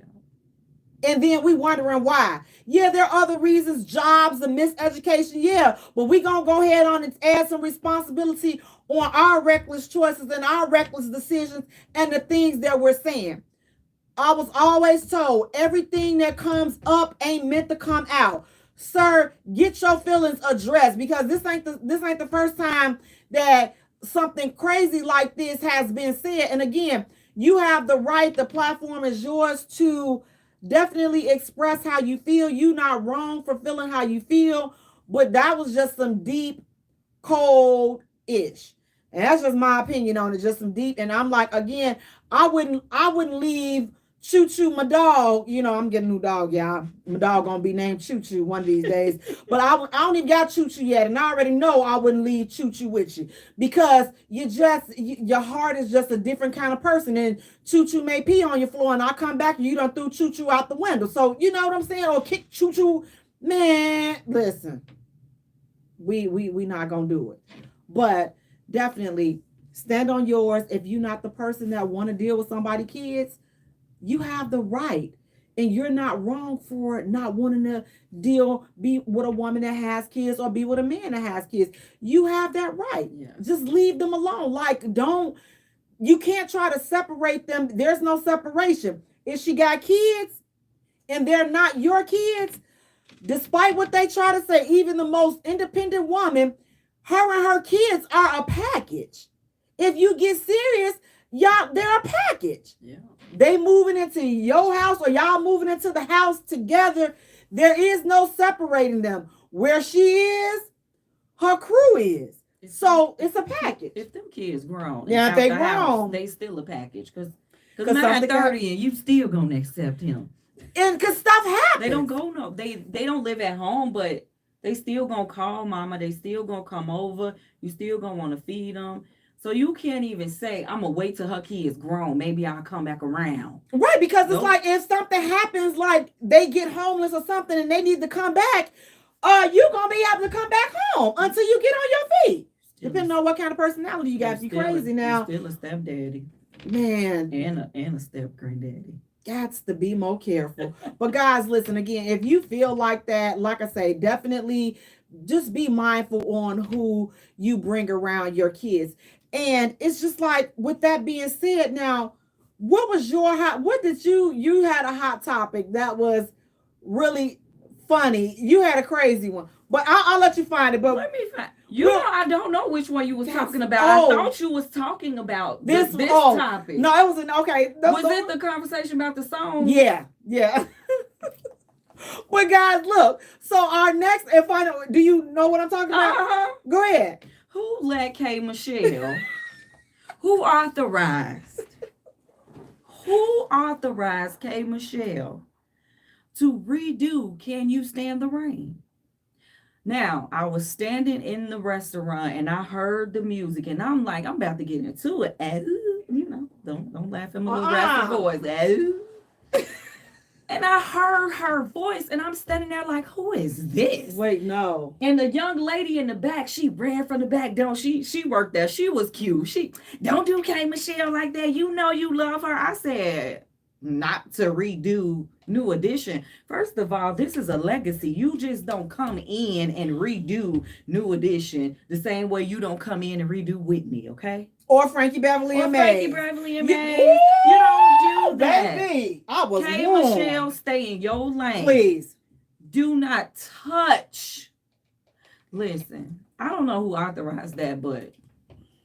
And then we wondering why. Yeah, there are other reasons, jobs and miseducation. Yeah, but we gonna go ahead on and add some responsibility on our reckless choices and our reckless decisions and the things that we're saying. I was always told everything that comes up ain't meant to come out. Sir, get your feelings addressed, because this ain't the first time that something crazy like this has been said. And again, you have the right, the platform is yours to definitely express how you feel. You not wrong for feeling how you feel, but that was just some deep, cold ish. And that's just my opinion on it, just some deep. And I'm like, again, I wouldn't leave Choo Choo, my dog. You know, I'm getting a new dog, y'all. My dog gonna be named Choo Choo one of these days. But I don't even got Choo Choo yet, and I already know I wouldn't leave Choo Choo with you, because your heart is just a different kind of person. And Choo Choo may pee on your floor, and I come back and you done threw Choo Choo out the window. So you know what I'm saying? Or kick Choo Choo. Man, listen, we not gonna do it. But definitely stand on yours. If you're not the person that want to deal with somebody's kids, you have the right, and you're not wrong for not wanting to be with a woman that has kids or be with a man that has kids. You have that right. Yeah. Just leave them alone. Like, you can't try to separate them. There's no separation. If she got kids and they're not your kids, despite what they try to say, even the most independent woman, her and her kids are a package. If you get serious, y'all, they're a package. Yeah. They moving into your house or y'all moving into the house together. There is no separating them. Where she is, her crew is. So it's a package. If them kids grown, yeah, if they grown, house, they still a package. Because mine 30 and you still gonna accept him. And because stuff happens. They don't go no. They don't live at home, but they still gonna call mama. They still gonna come over. You still gonna want to feed them. So you can't even say, I'm going to wait till her kids grown. Maybe I'll come back around. Right, because it's like if something happens, like they get homeless or something and they need to come back, you're going to be able to come back home until you get on your feet. Depending on what kind of personality you got. You crazy now. Still a stepdaddy. Man. And a step granddaddy. Got to be more careful. But guys, listen, again, if you feel like that, like I say, definitely just be mindful on who you bring around your kids. And it's just like, with that being said, now, what did you had a hot topic that was really funny. You had a crazy one, but I'll let you find it. But let me find. I don't know which one you was talking about. I thought you was talking about this topic. No, it wasn't. Okay. Was it the conversation about the song? Yeah. But guys, look. So our next and final. Do you know what I'm talking about? Go ahead. Who let K. Michelle? Who authorized K. Michelle to redo Can You Stand the Rain? Now, I was standing in the restaurant and I heard the music and I'm like, I'm about to get into it. Don't laugh at my little raspy voice. And I heard her voice and I'm standing there like, who is this? Wait, no. And the young lady in the back, she ran from the back. She worked there. She was cute. She don't do K. Michelle like that. You know you love her. I said, not to redo New Edition. First of all, this is a legacy. You just don't come in and redo New Edition the same way you don't come in and redo Whitney, okay? Or Frankie Beverly and Maze. You don't do that. Baby, I was K. warm. Michelle, stay in your lane. Please. Do not touch. Listen, I don't know who authorized that, but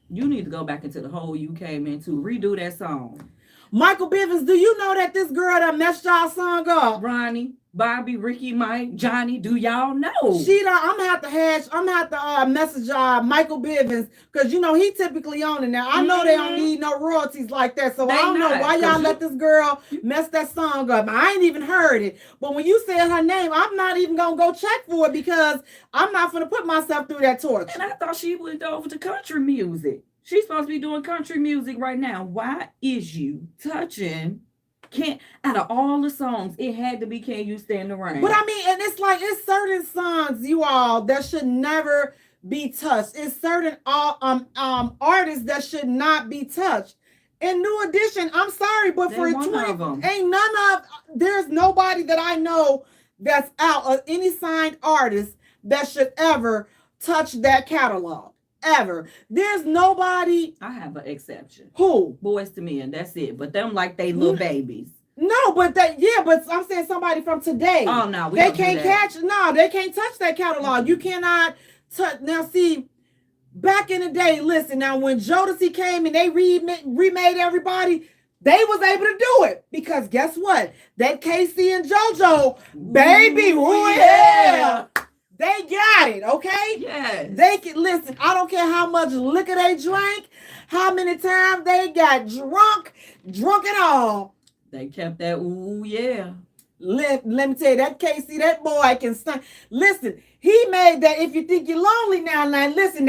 you need to go back into the hole you came into. Redo that song. Michael Bivins, do you know that this girl that messed y'all song up? Ronnie, Bobby, Ricky, Mike, Johnny, do y'all know? I'm gonna have to message Michael Bivins, because he typically on it now. I know they don't need no royalties like that, so I don't know why y'all let this girl mess that song up. I ain't even heard it, but when you said her name, I'm not even gonna go check for it because I'm not gonna put myself through that torture. And I thought she went over to country music. She's supposed to be doing country music right now. Why is you touching? Out of all the songs, it had to be Can You Stand the Rain. But I mean, and it's certain songs, you all, that should never be touched. It's certain artists that should not be touched. In New Edition, I'm sorry, but for 20, there's nobody that I know that's out of any signed artist that should ever touch that catalog. Ever. There's nobody. I have an exception. Who? Boys to Men, that's it. But them like they little babies. No, but but I'm saying somebody from today. Oh no, they can't catch. No, they can't touch that catalog. Mm-hmm. You cannot touch. Now, see, back in the day, listen. Now, when Jodeci came and they remade everybody, they was able to do it because guess what? That Casey and JoJo, baby, yeah. They got it, okay? Yes. They can listen. I don't care how much liquor they drank, how many times they got drunk and all. They kept that. Ooh, yeah. Let me tell you, that Casey, that boy can sing. Listen, he made that. If you think you're lonely now, listen.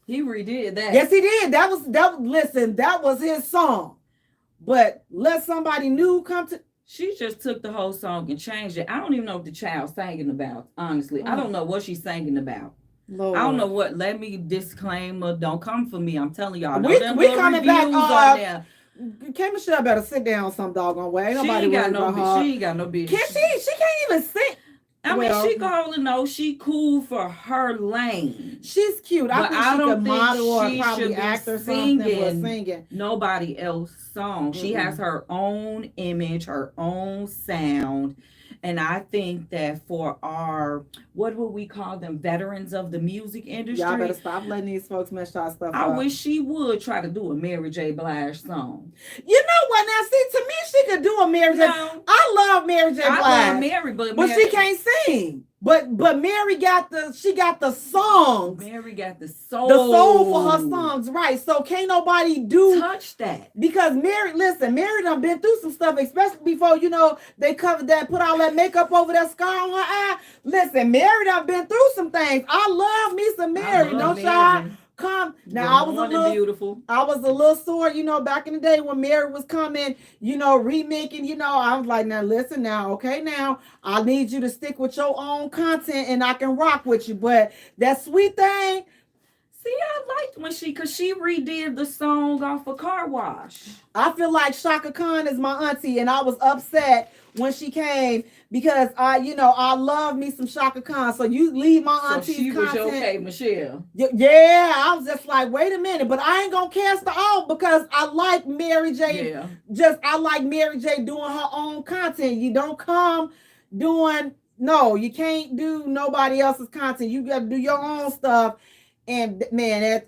He redid that. Yes, he did. That was his song. But let somebody new come to. She just took the whole song and changed it. I don't even know what the child's singing about, honestly. I don't know what she's singing about. Lord. I don't know what. Let me disclaimer. Don't come for me. I'm telling y'all. We coming back. K Michelle better sit down some doggone way. Ain't nobody she ain't got no bitch. She can't even sing. I mean, she gonna know she cool for her lane. She's cute. I think she could model or probably act or singing nobody else's song. Mm-hmm. She has her own image, her own sound. And I think that for our, what would we call them, veterans of the music industry? Y'all better stop letting these folks mess y'all stuff up. I wish she would try to do a Mary J. Blige song. You know what? Now, see, to me, she could do a Mary J. I love Mary J. Blige. I love Mary, but she can't sing. But Mary got the songs. Mary got the soul. The soul for her songs, right. So can't nobody touch that. Because Mary done been through some stuff, especially before, they covered that, put all that makeup over that scar on her eye. Listen, Mary done been through some things. I love me some Mary. Don't y'all come. Now, I was a little sore, back in the day when Mary was coming, remaking, I was like, now listen now, okay, now I need you to stick with your own content and I can rock with you. But that sweet thing. See, I liked when she redid the song off of Car Wash. I feel like Shaka Khan is my auntie, and I was upset when she came because I love me some Shaka Khan. So you leave my auntie's content. So she was okay, Michelle. Yeah, I was just like, wait a minute, but I ain't gonna cast her off because I like Mary J. Yeah. I like Mary J. doing her own content. You don't come doing you can't do nobody else's content. You got to do your own stuff. And man, that's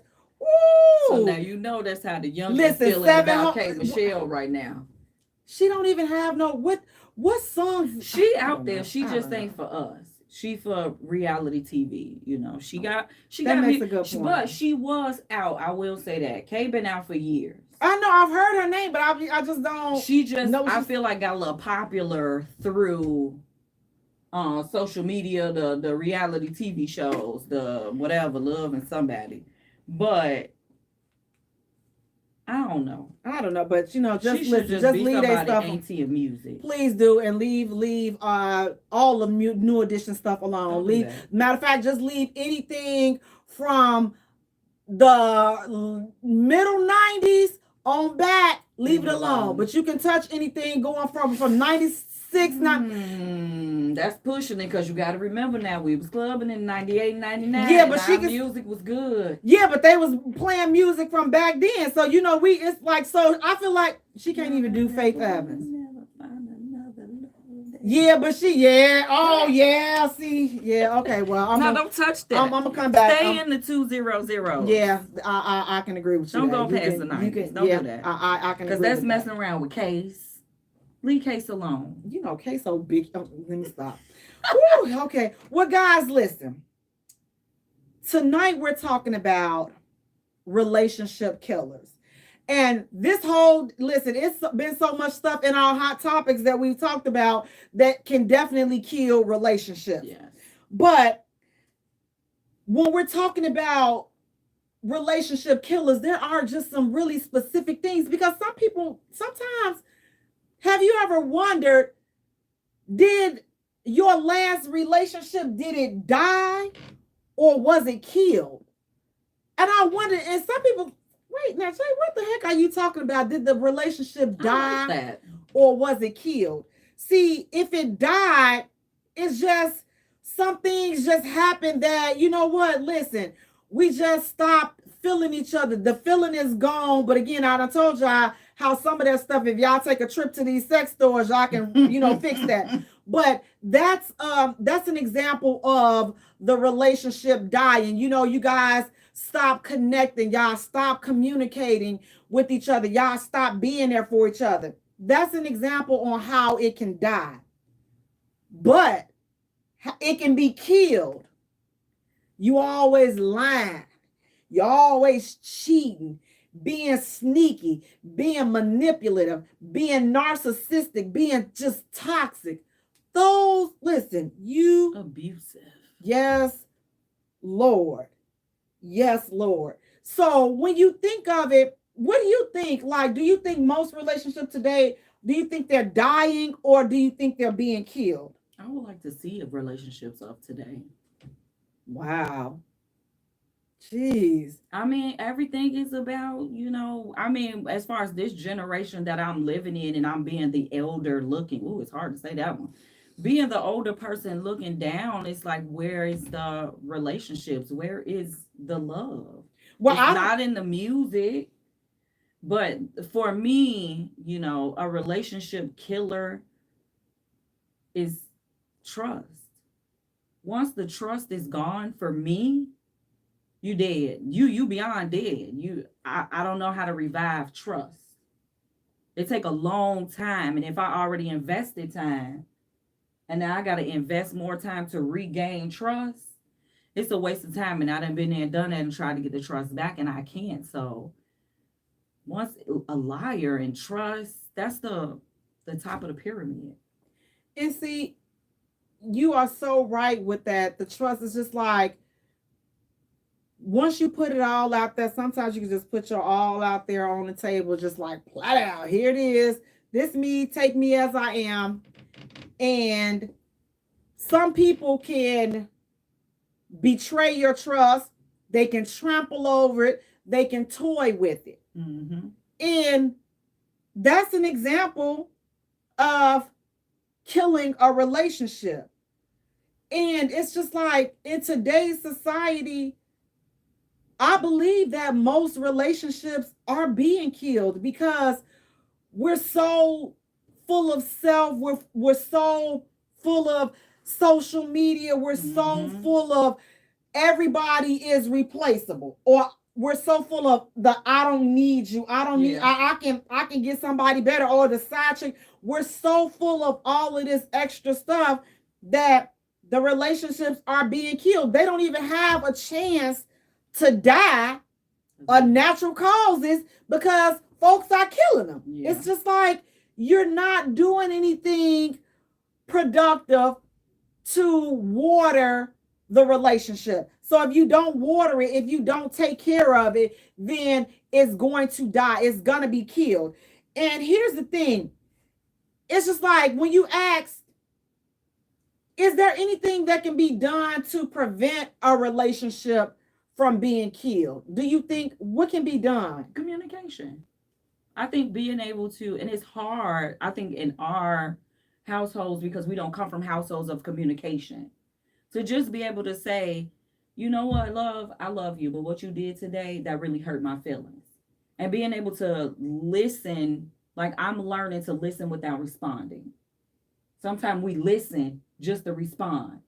so now that's how the youngest feeling about K Michelle right now. She don't even have what songs she out there. She just ain't for us. She for reality TV. She got makes a good point. But she was out. I will say that K been out for years. I know I've heard her name, but I just don't. She just I feel like got a little popular through social media, the reality TV shows, the whatever, Love and Somebody. But I don't know, but just listen, just leave that stuff. Auntie of music, please do, and leave all the new edition stuff alone. Matter of fact, just leave anything from the middle 90s on back. Leave it alone. But you can touch anything going from 96. That's pushing it because you got to remember now we was clubbing in 98, 99. Yeah, but music was good. Yeah, but they was playing music from back then. So it's like, so I feel like she can't even do Faith Evans. Yeah, but see, okay, well, don't touch that. I'm gonna come back. Stay in the 200. Yeah, I can agree with you. Don't go past the 90s. Don't do that. I can, because that's messing around with Case. Leave Case alone. Case so big. Oh, let me stop. Woo, okay. Well, guys, listen. Tonight we're talking about relationship killers. And it's been so much stuff in our hot topics that we've talked about that can definitely kill relationships. Yes. But when we're talking about relationship killers, there are just some really specific things because some people sometimes. Have you ever wondered, did your last relationship, did it die or was it killed? And I wonder, and some people, wait, now, Jay, what the heck are you talking about? Did the relationship die or was it killed? See, if it died, it's just, some things just happened that, listen, we just stopped feeling each other. The feeling is gone. But again, I done told y'all how some of that stuff, if y'all take a trip to these sex stores, y'all can, fix that. But that's an example of the relationship dying. You guys stop connecting, y'all stop communicating with each other, y'all stop being there for each other. That's an example on how it can die. But it can be killed. You always lying. You're always cheating, being sneaky, being manipulative, being narcissistic, being just toxic. You abusive. Yes, Lord. Yes, Lord. So when you think of it, what do you think? Like, do you think most relationships today, do you think they're dying or do you think they're being killed? I would like to see the relationships of today. Wow. Jeez. I mean, everything is about, as far as this generation that I'm living in and I'm being the elder looking. Ooh, it's hard to say that one. Being the older person looking down, it's like, where is the relationships? Where is the love? Well, it's not in the music. But for me, a relationship killer is trust. Once the trust is gone, for me, you dead. You beyond dead. I don't know how to revive trust. It take a long time. And if I already invested time and now I got to invest more time to regain trust, it's a waste of time. And I done been there and done that and tried to get the trust back and I can't. So once a liar and trust, that's the top of the pyramid. And see, you are so right with that. The trust is just like, once you put it all out there, sometimes you can just put your all out there on the table, just like flat out. Here it is. This me, take me as I am. And some people can betray your trust. They can trample over it. They can toy with it. Mm-hmm. And that's an example of killing a relationship. And it's just like, in today's society, I believe that most relationships are being killed because we're so full of self. We're so full of social media. We're so full of everybody is replaceable, or we're so full of the I don't need you. I don't need. I can get somebody better, or the side chick. We're so full of all of this extra stuff that the relationships are being killed. They don't even have a chance to die of natural causes because folks are killing them. Yeah. It's just like you're not doing anything productive to water the relationship. So if you don't water it, if you don't take care of it, then it's going to die. It's going to be killed. And here's the thing. It's just like when you ask, is there anything that can be done to prevent a relationship from being killed? Do you think, what can be done? Communication. I think being able to, and it's hard, I think in our households, because we don't come from households of communication, to just be able to say, you know what, love, I love you, but what you did today, that really hurt my feelings. And being able to listen, like I'm learning to listen without responding. Sometimes we listen just to respond.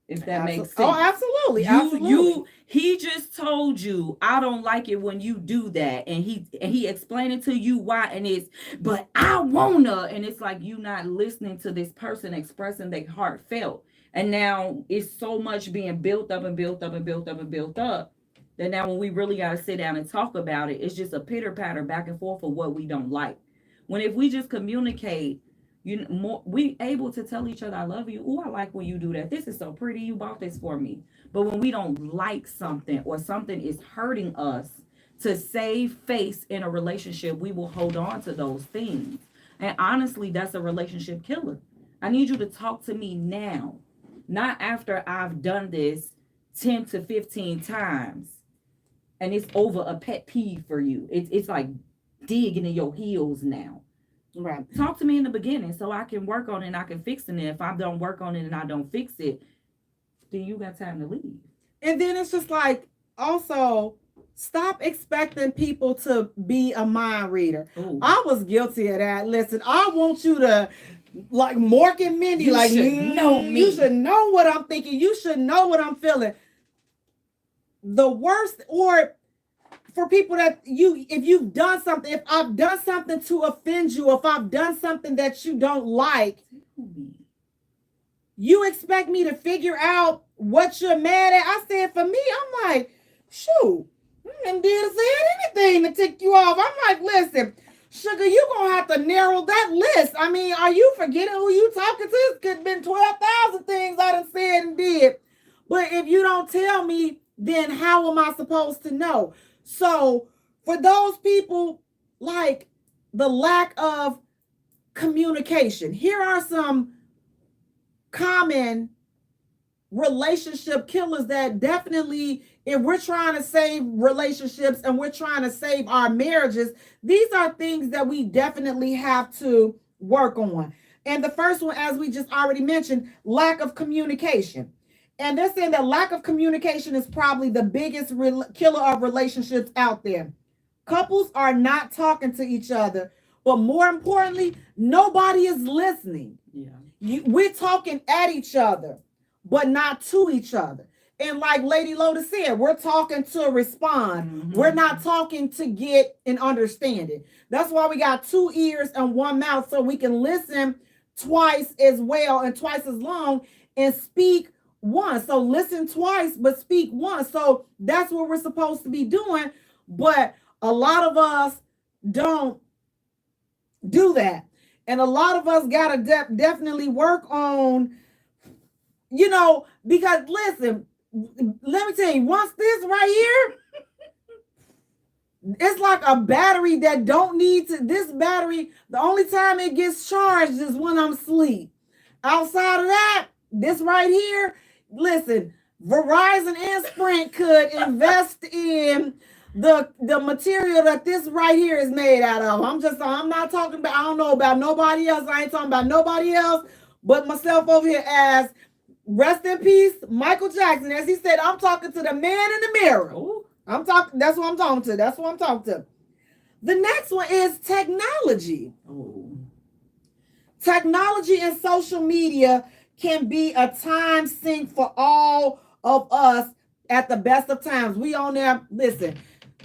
If that makes sense. Oh, absolutely. He just told you, I don't like it when you do that. And he explained it to you why. And it's, but I wanna. And it's like you not listening to this person expressing their heartfelt. And now it's so much being built up and built up and built up and built up that now when we really got to sit down and talk about it, it's just a pitter patter back and forth of what we don't like. When if we just communicate, we able to tell each other, I love you. Oh, I like when you do that. This is so pretty. You bought this for me. But when we don't like something or something is hurting us, to save face in a relationship, we will hold on to those things. And honestly, that's a relationship killer. I need you to talk to me now, not after I've done this 10 to 15 times and it's over a pet peeve for you. It's like digging in your heels now. Right. Talk to me in the beginning so I can work on it and I can fix it. And if I don't work on it and I don't fix it, then you got time to leave. And then it's just like, also, Stop expecting people to be a mind reader. Ooh. I was guilty of that. Listen, I want you to, like Mork and Mindy, You like, should know me. You should know what I'm thinking. You should know what I'm feeling. The worst, or for people that if you've done something, if I've done something to offend you, if I've done something that you don't like, you expect me to figure out what you're mad at. I said, for me, I'm like, shoot, and did say anything to tick you off. I'm like, listen, sugar, you gonna have to narrow that list. I mean, are you forgetting who you talking to? It could have been 12,000 things I done said and did. But if you don't tell me, then how am I supposed to know? So for those people, like the lack of communication, here are some common relationship killers that definitely, if we're trying to save relationships and we're trying to save our marriages, these are things that we definitely have to work on. And the first one, as we just already mentioned, lack of communication. And they're saying that lack of communication is probably the biggest killer of relationships out there. Couples are not talking to each other, but more importantly, nobody is listening. Yeah. We're talking at each other, but not to each other. And like Lady Lotus said, we're talking to respond. Mm-hmm. We're not talking to get an understanding. That's why we got 2 ears and 1 mouth, so we can listen twice as well and twice as long and speak once. So listen twice, but speak once. So that's what we're supposed to be doing. But a lot of us don't do that. And a lot of us got to definitely work on, because listen, let me tell you, once this right here, it's like a battery that don't need to, this battery, the only time it gets charged is when I'm asleep. Outside of that, this right here, listen, Verizon and Sprint could invest in the material that this right here is made out of. I'm not talking about, I don't know about nobody else. I ain't talking about nobody else but myself over here. As rest in peace, Michael Jackson, as he said, I'm talking to the man in the mirror. Ooh. That's what I'm talking to. That's what I'm talking to. The next one is technology. Ooh. Technology and social media can be a time sink for all of us at the best of times. We on there, listen,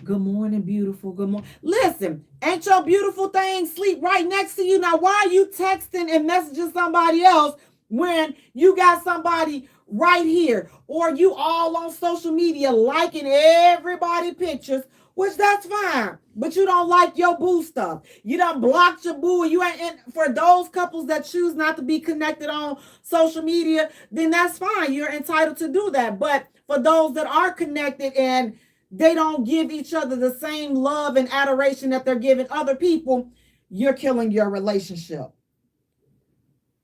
good morning, beautiful, good morning. Listen, ain't your beautiful thing sleep right next to you? Now, why are you texting and messaging somebody else when you got somebody right here? Or you all on social media liking everybody pictures, which that's fine, but you don't like your boo stuff. You done blocked your boo. You ain't. And for those couples that choose not to be connected on social media, then that's fine. You're entitled to do that. But for those that are connected and they don't give each other the same love and adoration that they're giving other people, you're killing your relationship.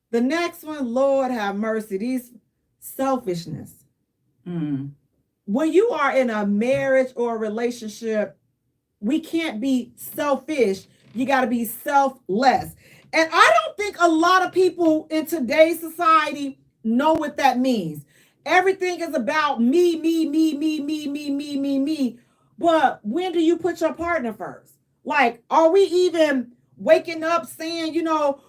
The next one, Lord have mercy, these selfishness. When you are in a marriage or a relationship, we can't be selfish. You got to be selfless. And I don't think a lot of people in today's society know what that means. Everything is about me, me, me, me, me, me, me, me, me. But when do you put your partner first? Like, are we even waking up saying,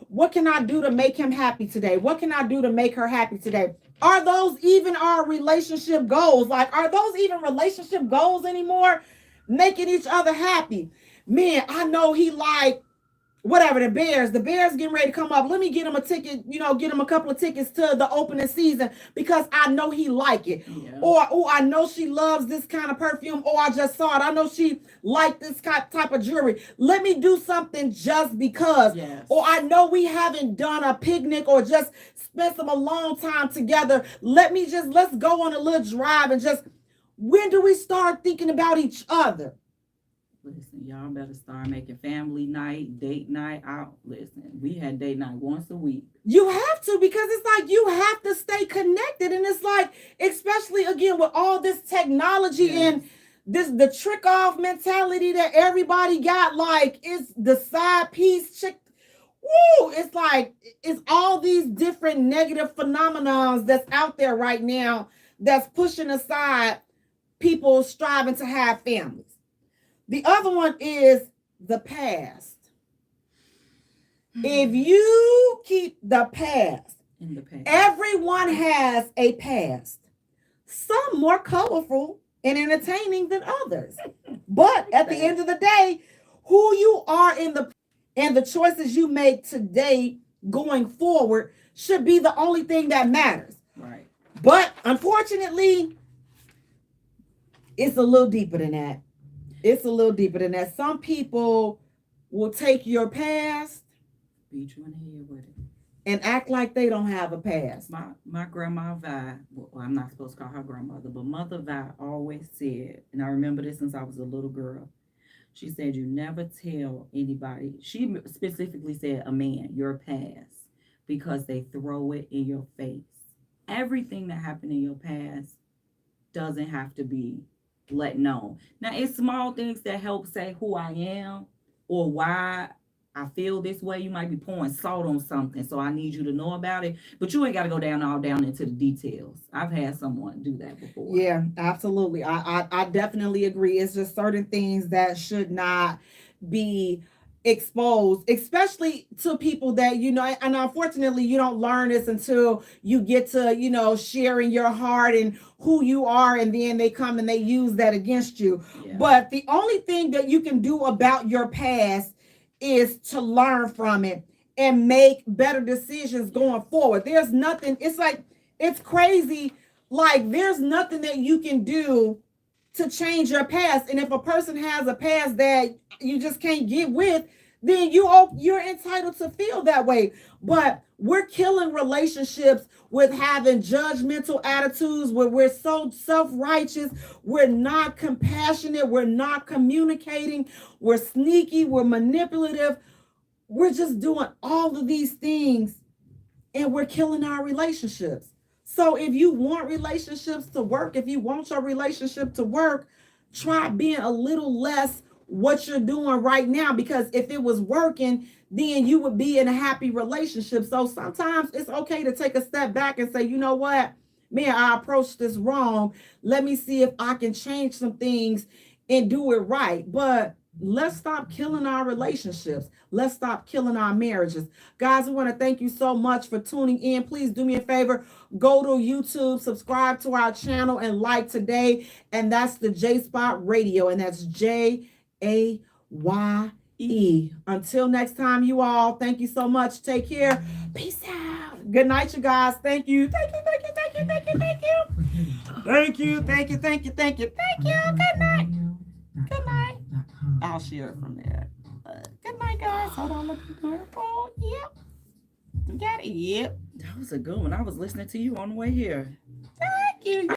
what can I do to make him happy today? What can I do to make her happy today? Are those even our relationship goals? Like, are those even relationship goals anymore? Making each other happy. Man, I know he like whatever, the Bears getting ready to come up. Let me get him a ticket, get him a couple of tickets to the opening season because I know he like it. Yeah. Or, I know she loves this kind of perfume. Or I just saw it. I know she liked this type of jewelry. Let me do something just because. Yes. Or I know we haven't done a picnic or just spent some alone time together. Let's go on a little drive and just, when do we start thinking about each other? Listen, y'all better start making family night, date night out. Listen, we had date night once a week. You have to, because it's like you have to stay connected. And it's like, especially again with all this technology and the trick off mentality that everybody got, like it's the side piece chick. Woo! It's like, it's all these different negative phenomenons that's out there right now that's pushing aside people striving to have families. The other one is the past. If you keep the past, in the past, everyone has a past. Some more colorful and entertaining than others. But at the end of the day, who you are and the choices you make today going forward should be the only thing that matters. Right. But unfortunately, it's a little deeper than that. It's a little deeper than that. Some people will take your past, beat you in the head with it, and act like they don't have a past. My grandma Vi, well, I'm not supposed to call her grandmother, but Mother Vi always said, and I remember this since I was a little girl. She said, you never tell anybody. She specifically said, a man, your past, because they throw it in your face. Everything that happened in your past doesn't have to be let known. Now, it's small things that help say who I am or why I feel this way. You might be pouring salt on something, so I need you to know about it. But you ain't got to go down into the details. I've had someone do that before. Yeah, absolutely. I definitely agree. It's just certain things that should not be exposed, especially to people that, you know, and unfortunately you don't learn this until you get to, you know, sharing your heart and who you are, and then they come and they use that against you. Yeah. But the only thing that you can do about your past is to learn from it and make better decisions going forward. There's nothing, it's like, it's crazy. Like, there's nothing that you can do to change your past. And if a person has a past that you just can't get with, then you're entitled to feel that way. But we're killing relationships with having judgmental attitudes, where we're so self-righteous, we're not compassionate, we're not communicating, we're sneaky, we're manipulative. We're just doing all of these things, and we're killing our relationships. So if you want relationships to work, if you want your relationship to work, try being a little less what you're doing right now, because if it was working, then you would be in a happy relationship. So sometimes it's okay to take a step back and say, you know what, man, I approached this wrong. Let me see if I can change some things and do it right. But let's stop killing our relationships. Let's stop killing our marriages. Guys, we want to thank you so much for tuning in. Please do me a favor. Go to YouTube, subscribe to our channel, and like today. And that's the Jaye Spot Radio. And that's Jaye. Until next time, you all. Thank you so much. Take care. Peace out. Good night, you guys. Thank you. Thank you. Thank you. Thank you. Thank you. Thank you. Thank you. Thank you. Thank you. Thank you. Thank you. Good night. Good night. I'll share it from there. Good night, guys. Hold on. Look good. Oh, yep. You got it. Yep. That was a good one. I was listening to you on the way here. Thank you.